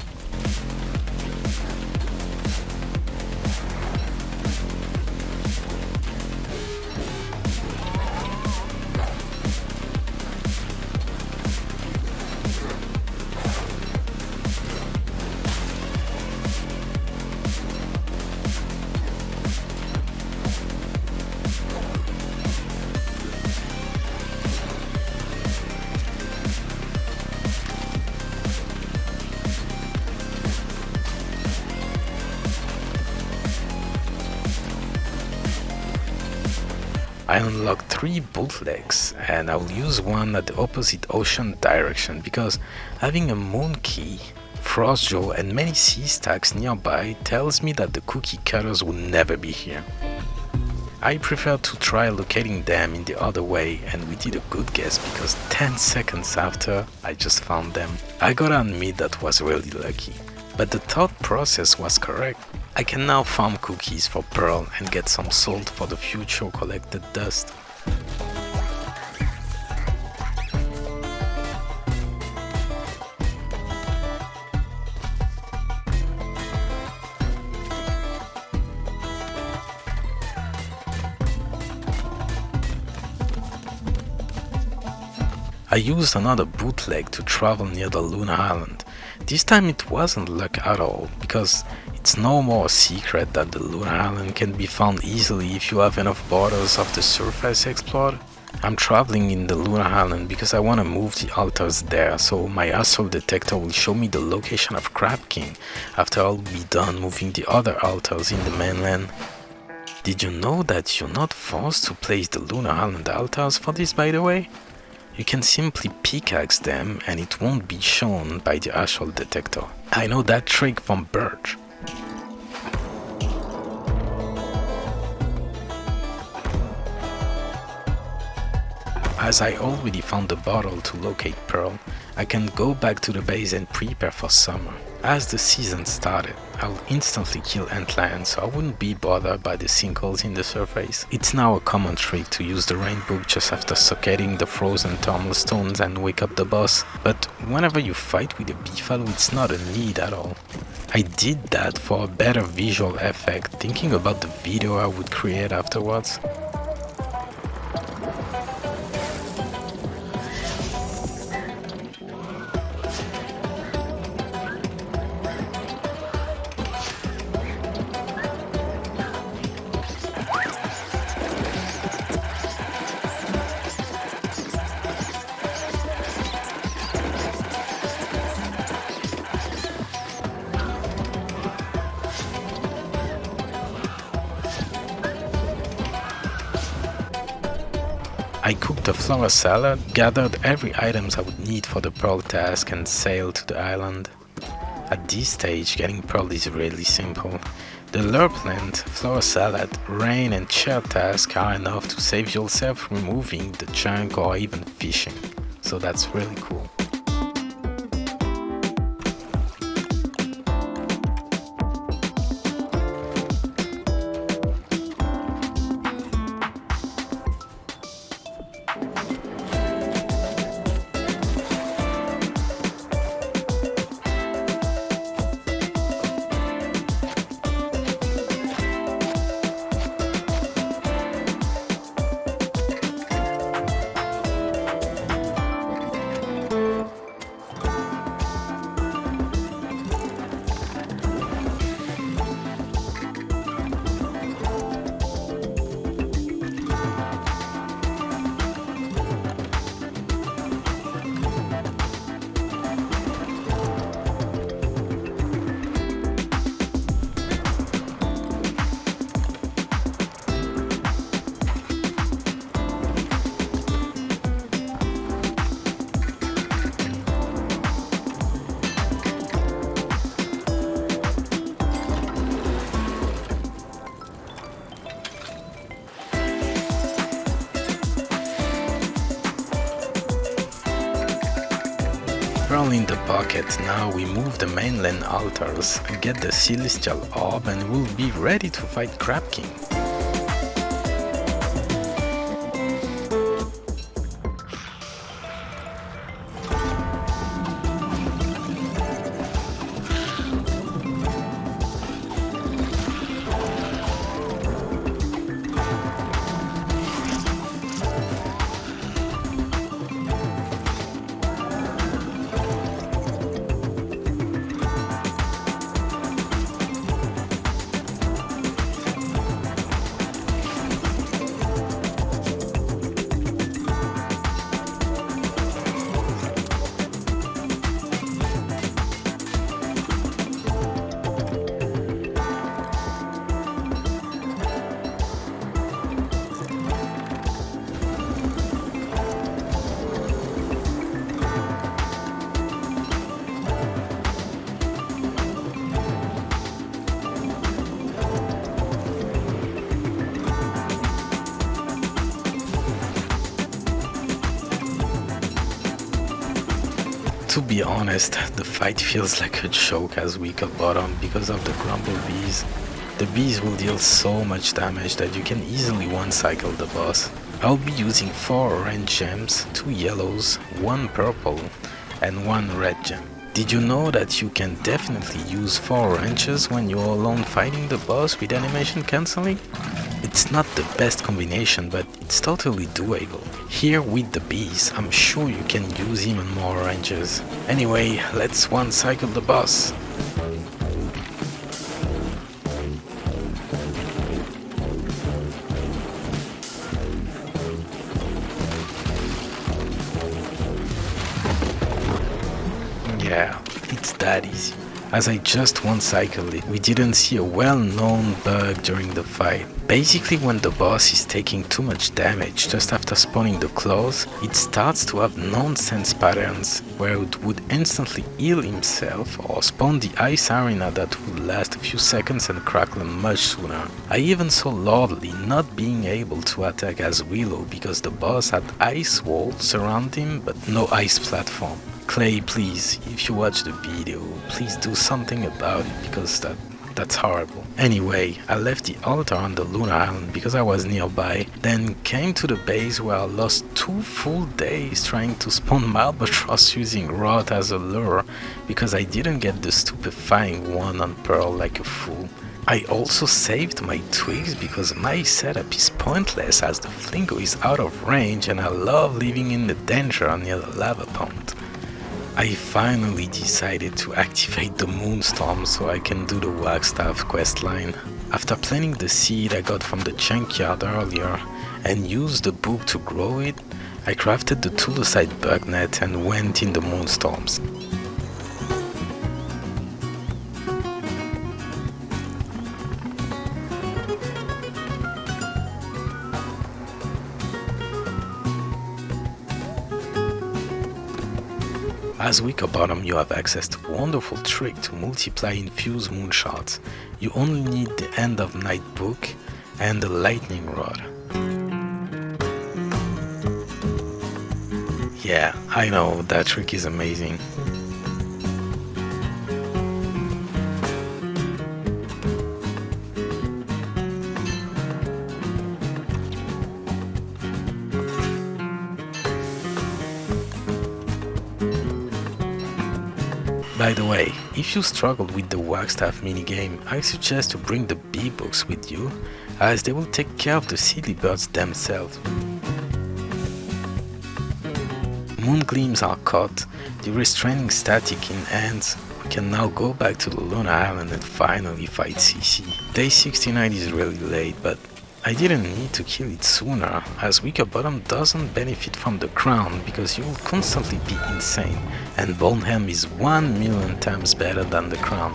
I unlocked 3 bootlegs and I will use one at the opposite ocean direction because having a Moon Key, Frostjaw and many sea stacks nearby tells me that the cookie cutters will never be here. I prefer to try locating them in the other way, and we did a good guess because 10 seconds after I just found them. I gotta admit that was really lucky, but the thought process was correct. I can now farm cookies for pearl and get some salt for the future collected dust. I used another bootleg to travel near the Lunar Island. This time it wasn't luck at all, because it's no more a secret that the Lunar Island can be found easily if you have enough borders of the surface explored. I'm traveling in the Lunar Island because I want to move the altars there, so my assault detector will show me the location of Crab King after I'll be done moving the other altars in the mainland. Did you know that you're not forced to place the Lunar Island altars for this, by the way? You can simply pickaxe them and it won't be shown by the assault detector. I know that trick from Birch. As I already found the bottle to locate Pearl, I can go back to the base and prepare for summer. As the season started, I'll instantly kill antlions so I wouldn't be bothered by the sinkholes in the surface. It's now a common trick to use the rainbow just after socketing the frozen thermal stones and wake up the boss, but whenever you fight with a beefalo it's not a need at all. I did that for a better visual effect, thinking about the video I would create afterwards. I cooked a flower salad, gathered every items I would need for the pearl task and sailed to the island. At this stage, getting pearl is really simple. The lure plant, flower salad, rain and chair task are enough to save yourself removing the chunk or even fishing, so that's really cool. Pearl in the bucket, now we move the mainland altars, get the celestial orb and we'll be ready to fight Crab King. To be honest, the fight feels like a joke as Wickerbottom because of the grumble bees. The bees will deal so much damage that you can easily one-cycle the boss. I'll be using 4 orange gems, 2 yellows, 1 purple and 1 red gem. Did you know that you can definitely use 4 oranges when you're alone fighting the boss with animation cancelling? It's not the best combination, but it's totally doable. Here with the bees, I'm sure you can use even more oranges. Anyway, let's one-cycle the boss. Yeah, it's that easy. As I just one-cycled it, we didn't see a well-known bug during the fight. Basically, when the boss is taking too much damage just after spawning the claws, it starts to have nonsense patterns where it would instantly heal himself or spawn the ice arena that would last a few seconds and crackle much sooner. I even saw Lordly not being able to attack as Willow because the boss had ice walls around him but no ice platform. Clay, please, if you watch the video, please do something about it because that's horrible. Anyway, I left the altar on the Lunar Island because I was nearby, then came to the base where I lost 2 full days trying to spawn Malbatross using Rot as a lure because I didn't get the stupefying one on Pearl like a fool. I also saved my twigs because my setup is pointless as the Flingo is out of range and I love living in the danger near the lava pond. I finally decided to activate the Moonstorm so I can do the Wagstaff questline. After planting the seed I got from the junkyard earlier and used the book to grow it, I crafted the Tulusite bug net and went in the Moonstorms. As Wickerbottom, you have access to a wonderful trick to multiply infused moonshots. You only need the End of Night book and the lightning rod. Yeah, I know, that trick is amazing. By the way, if you struggled with the Wagstaff minigame, I suggest to bring the B-books with you, as they will take care of the silly birds themselves. Moon gleams are caught, the restraining static in ends. We can now go back to the Lunar Island and finally fight CC. Day 69 is really late, but I didn't need to kill it sooner, as Wickerbottom doesn't benefit from the crown because you will constantly be insane, and Mayhem is 1,000,000 times better than the crown.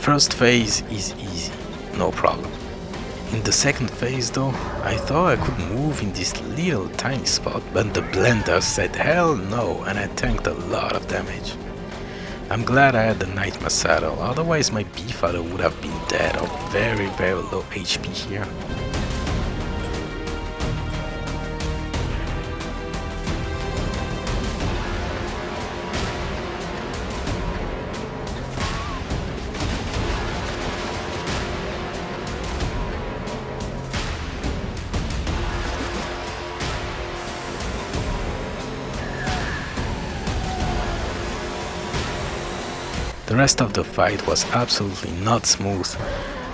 First phase is easy, no problem. In the second phase though, I thought I could move in this little tiny spot, but the blender said hell no, and I tanked a lot of damage. I'm glad I had the Nightmare Saddle, otherwise my Beefeater would have been dead or very low HP here. The rest of the fight was absolutely not smooth,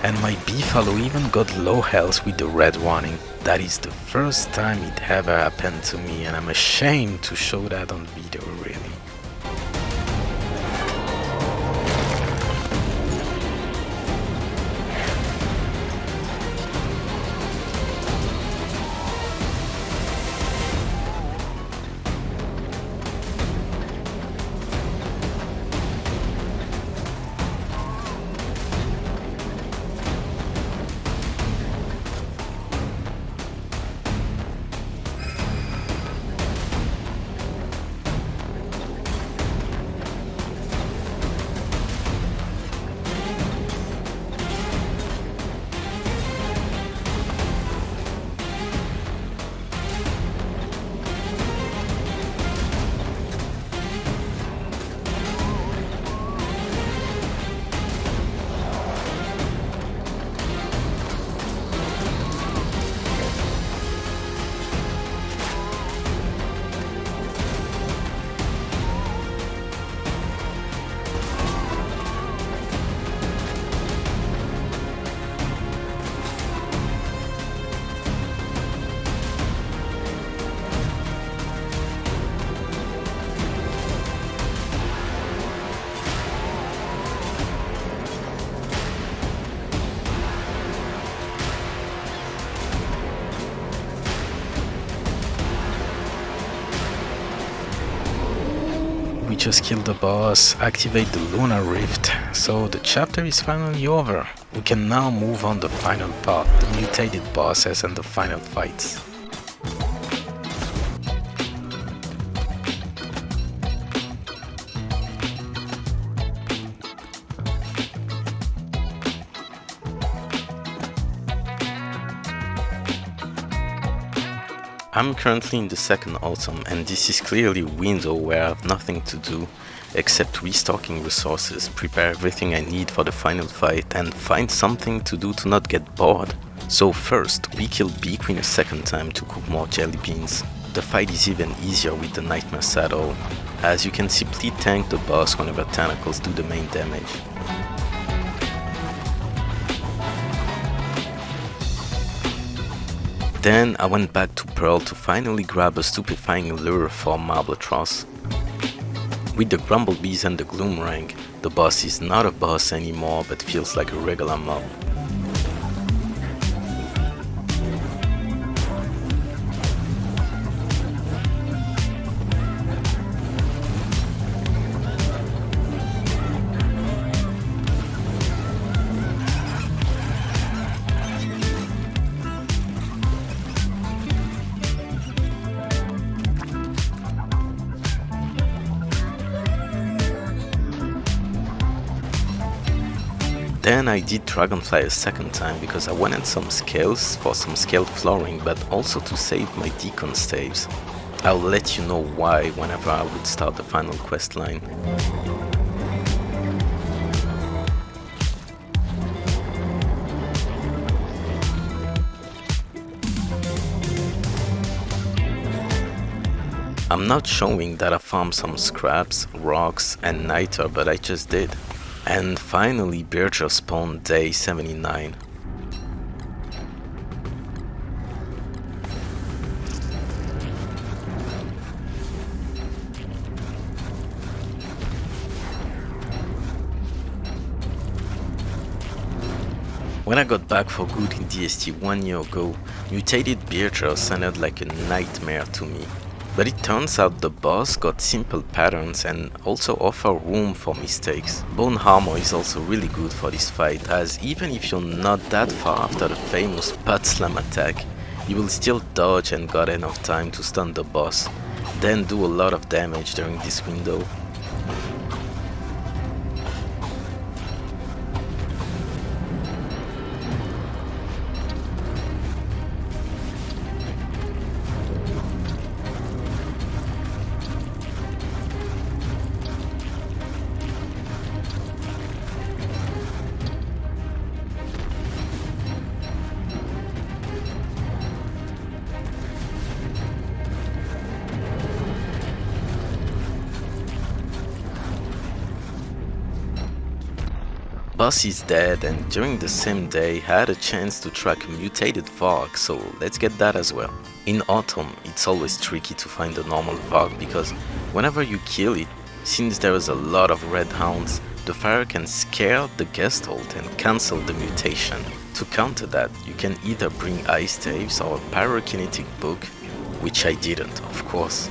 and my Beefalo even got low health with the red warning. That is the first time it ever happened to me, and I'm ashamed to show that on video, really. We just killed the boss, activate the Lunar Rift, so the chapter is finally over. We can now move on the final part, the mutated bosses and the final fights. I'm currently in the second autumn, and this is clearly a window where I have nothing to do except restocking resources, prepare everything I need for the final fight, and find something to do to not get bored. So first, we kill Bee Queen a second time to cook more jelly beans. The fight is even easier with the Nightmare Saddle, as you can simply tank the boss whenever tentacles do the main damage. Then I went back to Pearl to finally grab a stupefying lure for Marbletros. With the Grumblebees and the Gloom rank, the boss is not a boss anymore but feels like a regular mob. Then I did Dragonfly a second time because I wanted some scales for some scaled flooring, but also to save my Deacon staves. I'll let you know why whenever I would start the final quest line. I'm not showing that I farmed some scraps, rocks and niter, but I just did. And finally Birger spawned day 79. When I got back for good in DST 1 year ago, mutated Birger sounded like a nightmare to me. But it turns out the boss got simple patterns and also offer room for mistakes. Bone Armor is also really good for this fight, as even if you're not that far after the famous butt slam attack, you will still dodge and got enough time to stun the boss, then do a lot of damage during this window. Boss is dead, and during the same day I had a chance to track a mutated Varg, so let's get that as well. In autumn it's always tricky to find a normal Varg because whenever you kill it, since there is a lot of red hounds, the fire can scare the guest hold and cancel the mutation. To counter that, you can either bring ice staves or a pyrokinetic book, which I didn't, of course.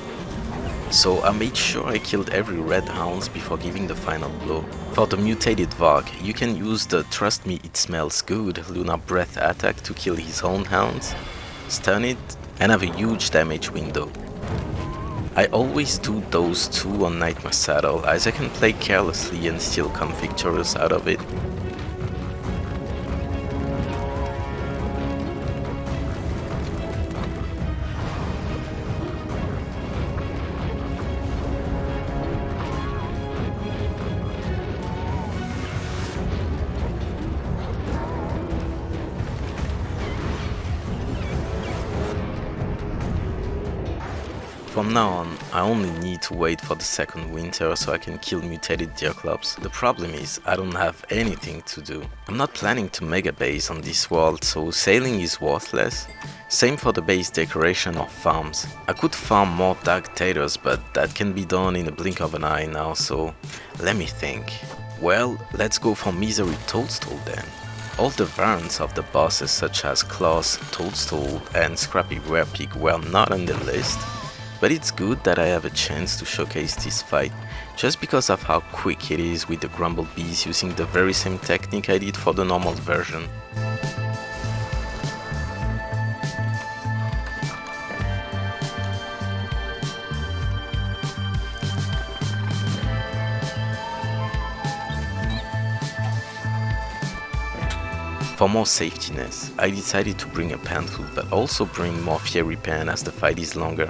So I made sure I killed every red hounds before giving the final blow. For the mutated Varg, you can use the Trust Me It Smells Good Lunar Breath attack to kill his own hounds, stun it, and have a huge damage window. I always do those two on Nightmare Saddle, as I can play carelessly and still come victorious out of it. From now on, I only need to wait for the second winter so I can kill mutated Deerclops. The problem is, I don't have anything to do. I'm not planning to make a base on this world, so sailing is worthless. Same for the base decoration or farms. I could farm more Dark Taters, but that can be done in a blink of an eye now, so let me think. Well, let's go for Misery Toadstool then. All the variants of the bosses such as Klaus, Toadstool and Scrappy Werepig were not on the list. But it's good that I have a chance to showcase this fight, just because of how quick it is with the Grumblebees using the very same technique I did for the normal version. For more safetiness, I decided to bring a Pantfoot but also bring more Fiery Pen as the fight is longer.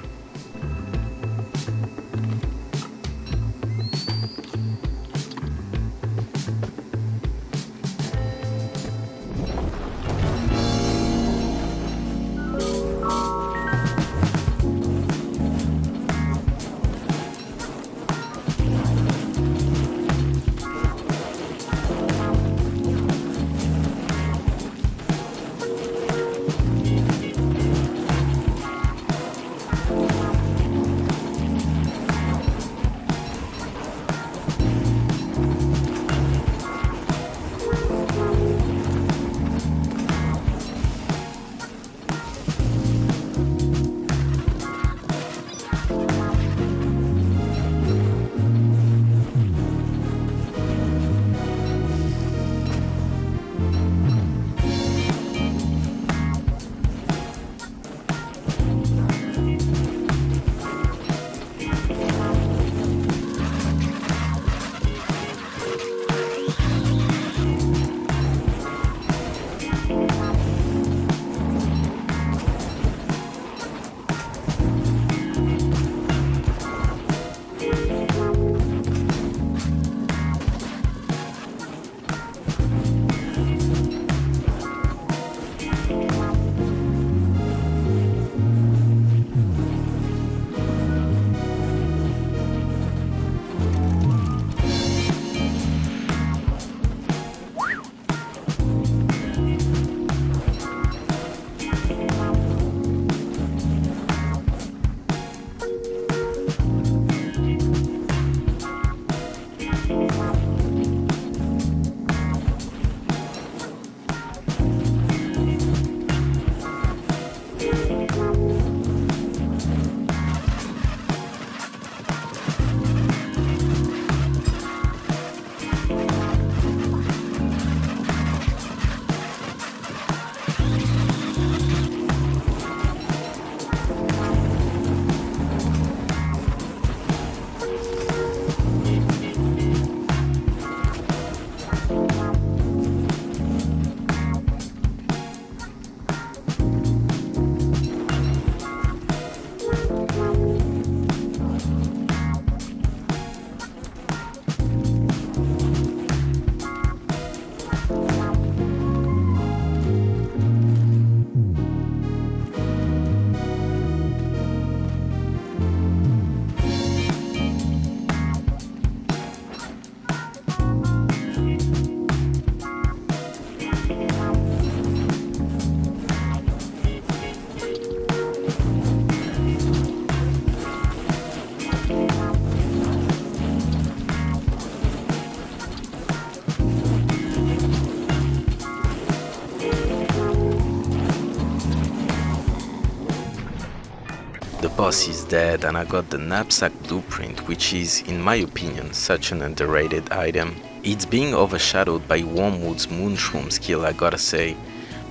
boss is dead and I got the knapsack blueprint, which is, in my opinion, such an underrated item. It's being overshadowed by Wormwood's Moonshroom skill, I gotta say,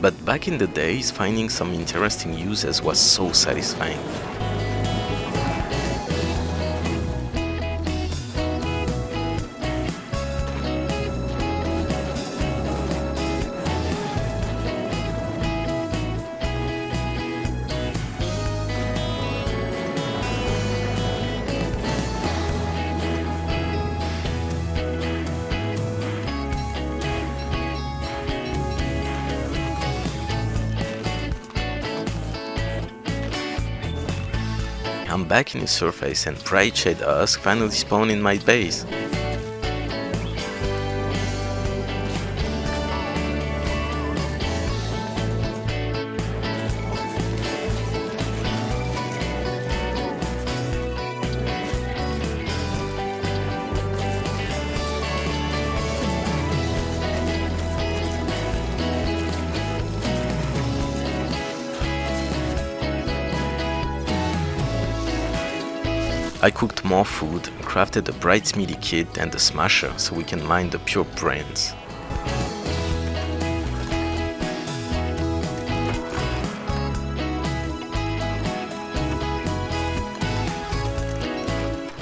but back in the days, finding some interesting uses was so satisfying. I'm back in the surface and Bright Shade Husk finally spawned in my base. I cooked more food and crafted a bright smithy kit and a smasher so we can mine the pure brains.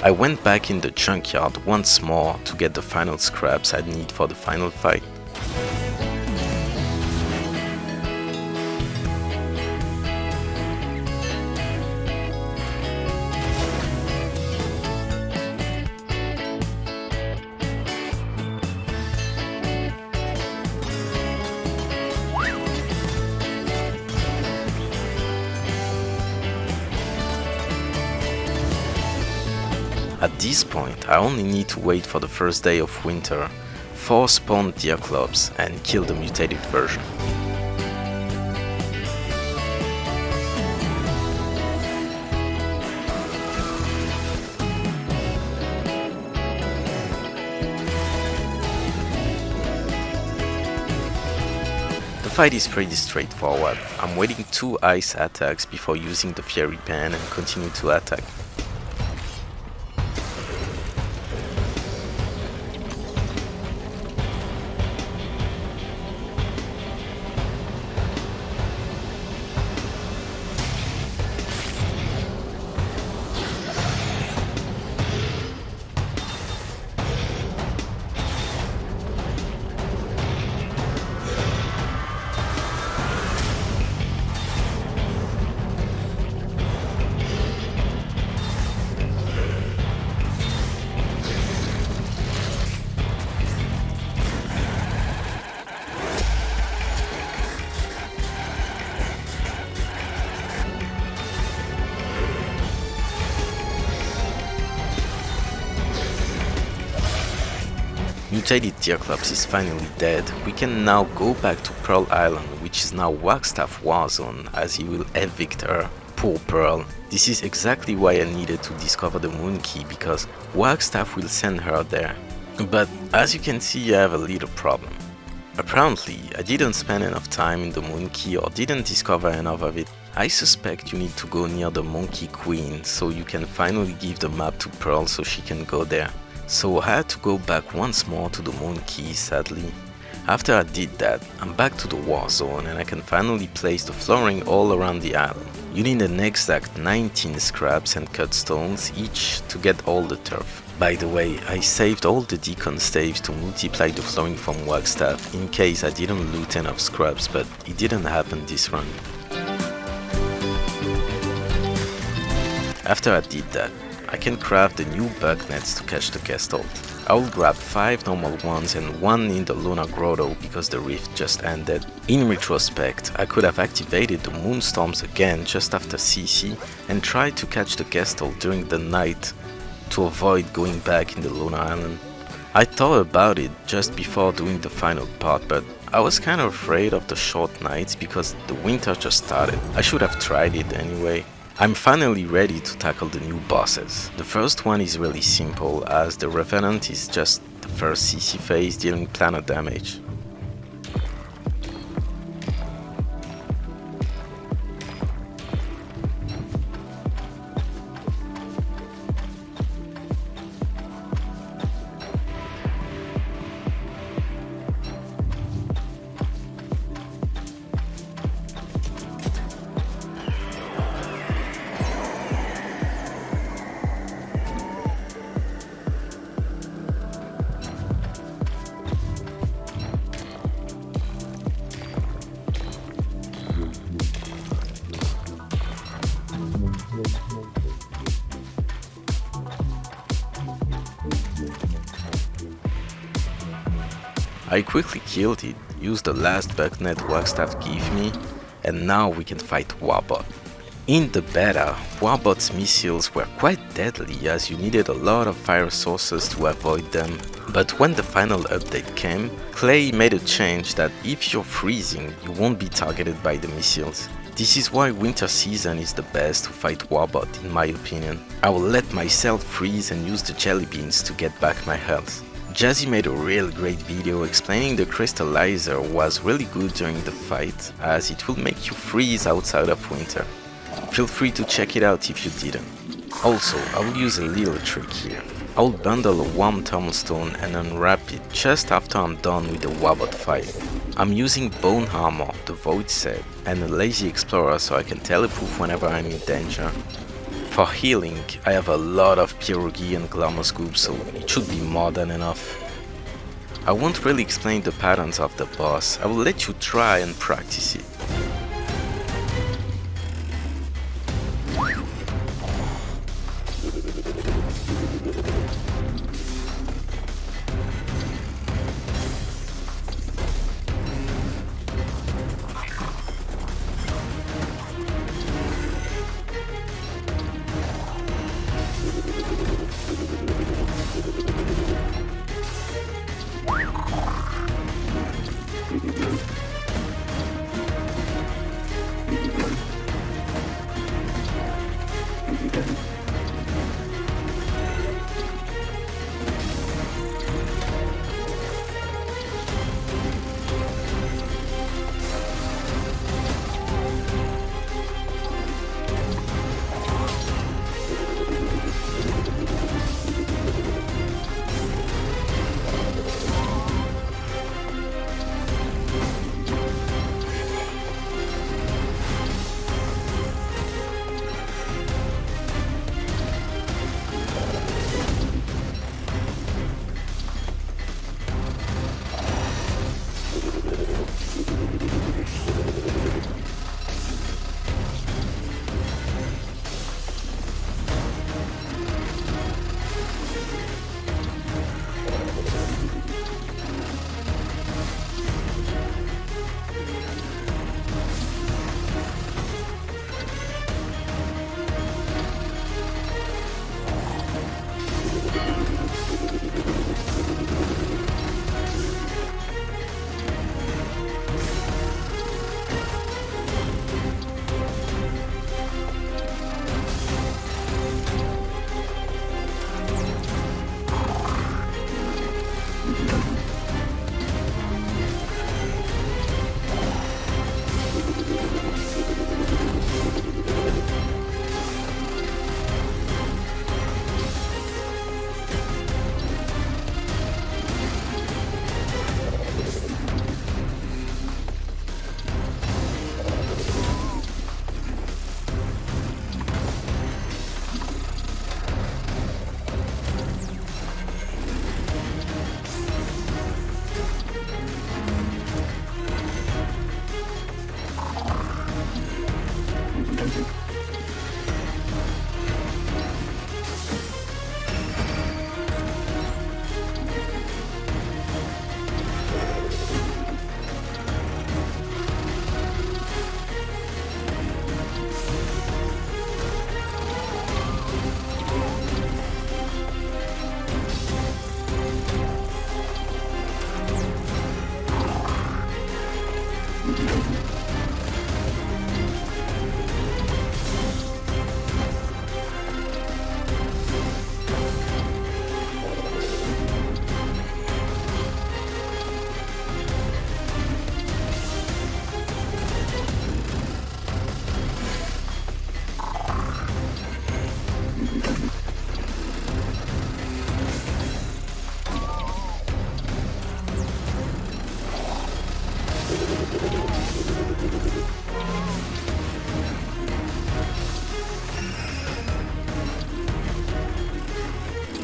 I went back in the junkyard once more to get the final scraps I'd need for the final fight. At this point, I only need to wait for the first day of winter, 4 spawn deer clubs and kill the mutated version. The fight is pretty straightforward. I'm waiting 2 ice attacks before using the Fiery Pen and continue to attack. Mutated Deer Clubs is finally dead. We can now go back to Pearl Island, which is now Wagstaff Warzone, as he will evict her. Poor Pearl. This is exactly why I needed to discover the Moon Key, because Wagstaff will send her there. But as you can see, I have a little problem. Apparently, I didn't spend enough time in the Moon Key or didn't discover enough of it. I suspect you need to go near the Monkey Queen so you can finally give the map to Pearl so she can go there. So I had to go back once more to the Moon Key, sadly. After I did that, I'm back to the war zone and I can finally place the flooring all around the island. You need an exact 19 scraps and cut stones each to get all the turf. By the way, I saved all the Deacon staves to multiply the flooring from Wagstaff in case I didn't loot enough scraps, but it didn't happen this run. After I did that, I can craft the new bug nets to catch the Gestalt. I will grab 5 normal ones and 1 in the Lunar Grotto because the rift just ended. In retrospect, I could have activated the Moonstorms again just after CC and tried to catch the Gestalt during the night to avoid going back in the Lunar Island. I thought about it just before doing the final part, but I was kind of afraid of the short nights because the winter just started. I should have tried it anyway. I'm finally ready to tackle the new bosses. The first one is really simple, as the Revenant is just the first CC phase dealing planar damage. I quickly killed it, used the last bucknet Wagstaff gave me, and now we can fight Warbot. In the beta, Warbot's missiles were quite deadly as you needed a lot of fire sources to avoid them, but when the final update came, Clay made a change that if you're freezing, you won't be targeted by the missiles. This is why winter season is the best to fight Warbot in my opinion. I will let myself freeze and use the jelly beans to get back my health. Jazzy made a real great video explaining the crystallizer was really good during the fight as it will make you freeze outside of winter. Feel free to check it out if you didn't. Also, I will use a little trick here. I will bundle a warm thermal stone and unwrap it just after I'm done with the Warbot fight. I'm using bone armor, the void set, and a lazy explorer so I can telepoof whenever I'm in danger. For healing, I have a lot of pierogi and glamour scoop, so it should be more than enough. I won't really explain the patterns of the boss, I will let you try and practice it.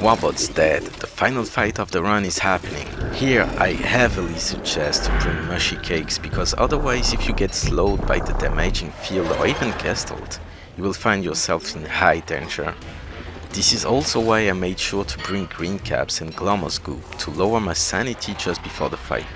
Warbot's dead, the final fight of the run is happening. Here I heavily suggest to bring mushy cakes because otherwise if you get slowed by the damaging field or even castled, you will find yourself in high danger. This is also why I made sure to bring green caps and Glomos goo to lower my sanity just before the fight.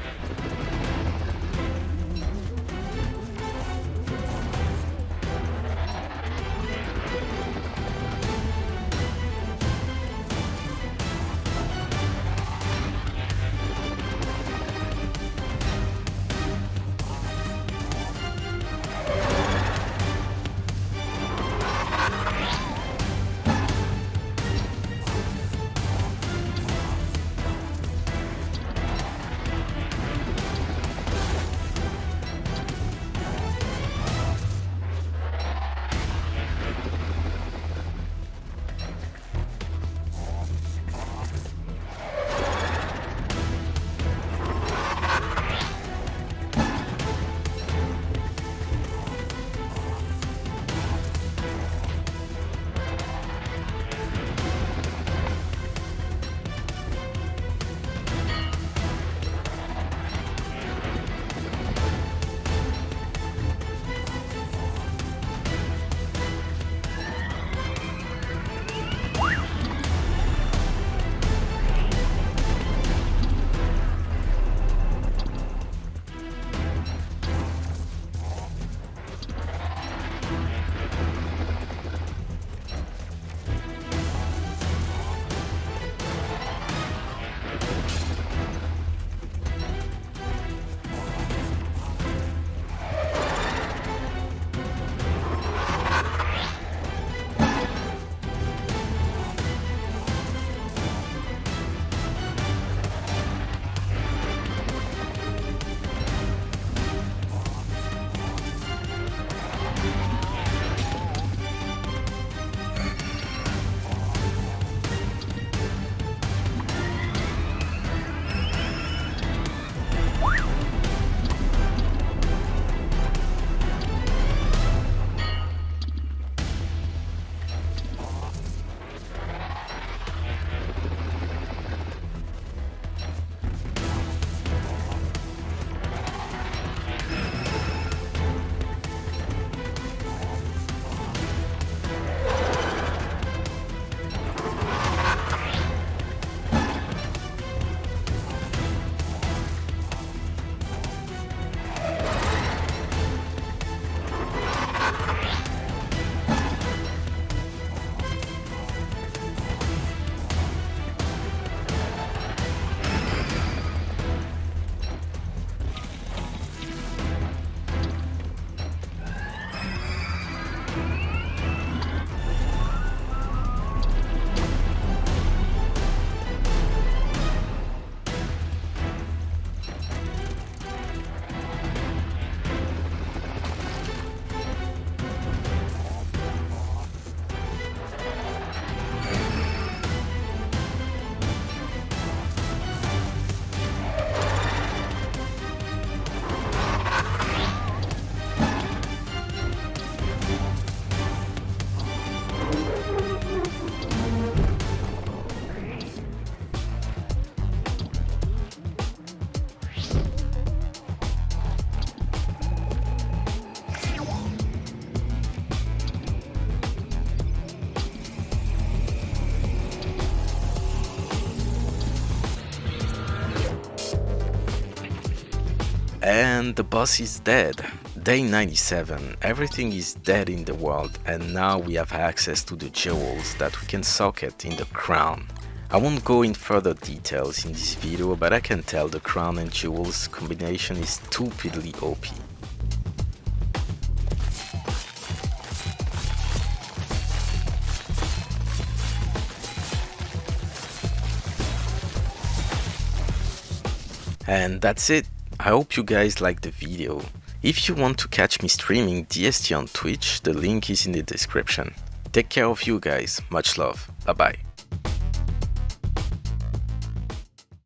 And the boss is dead. Day 97, everything is dead in the world, and now we have access to the jewels that we can socket in the crown. I won't go in further details in this video, but I can tell the crown and jewels combination is stupidly OP. And that's it. I hope you guys liked the video. If you want to catch me streaming DST on Twitch, the link is in the description. Take care of you guys, much love, bye bye.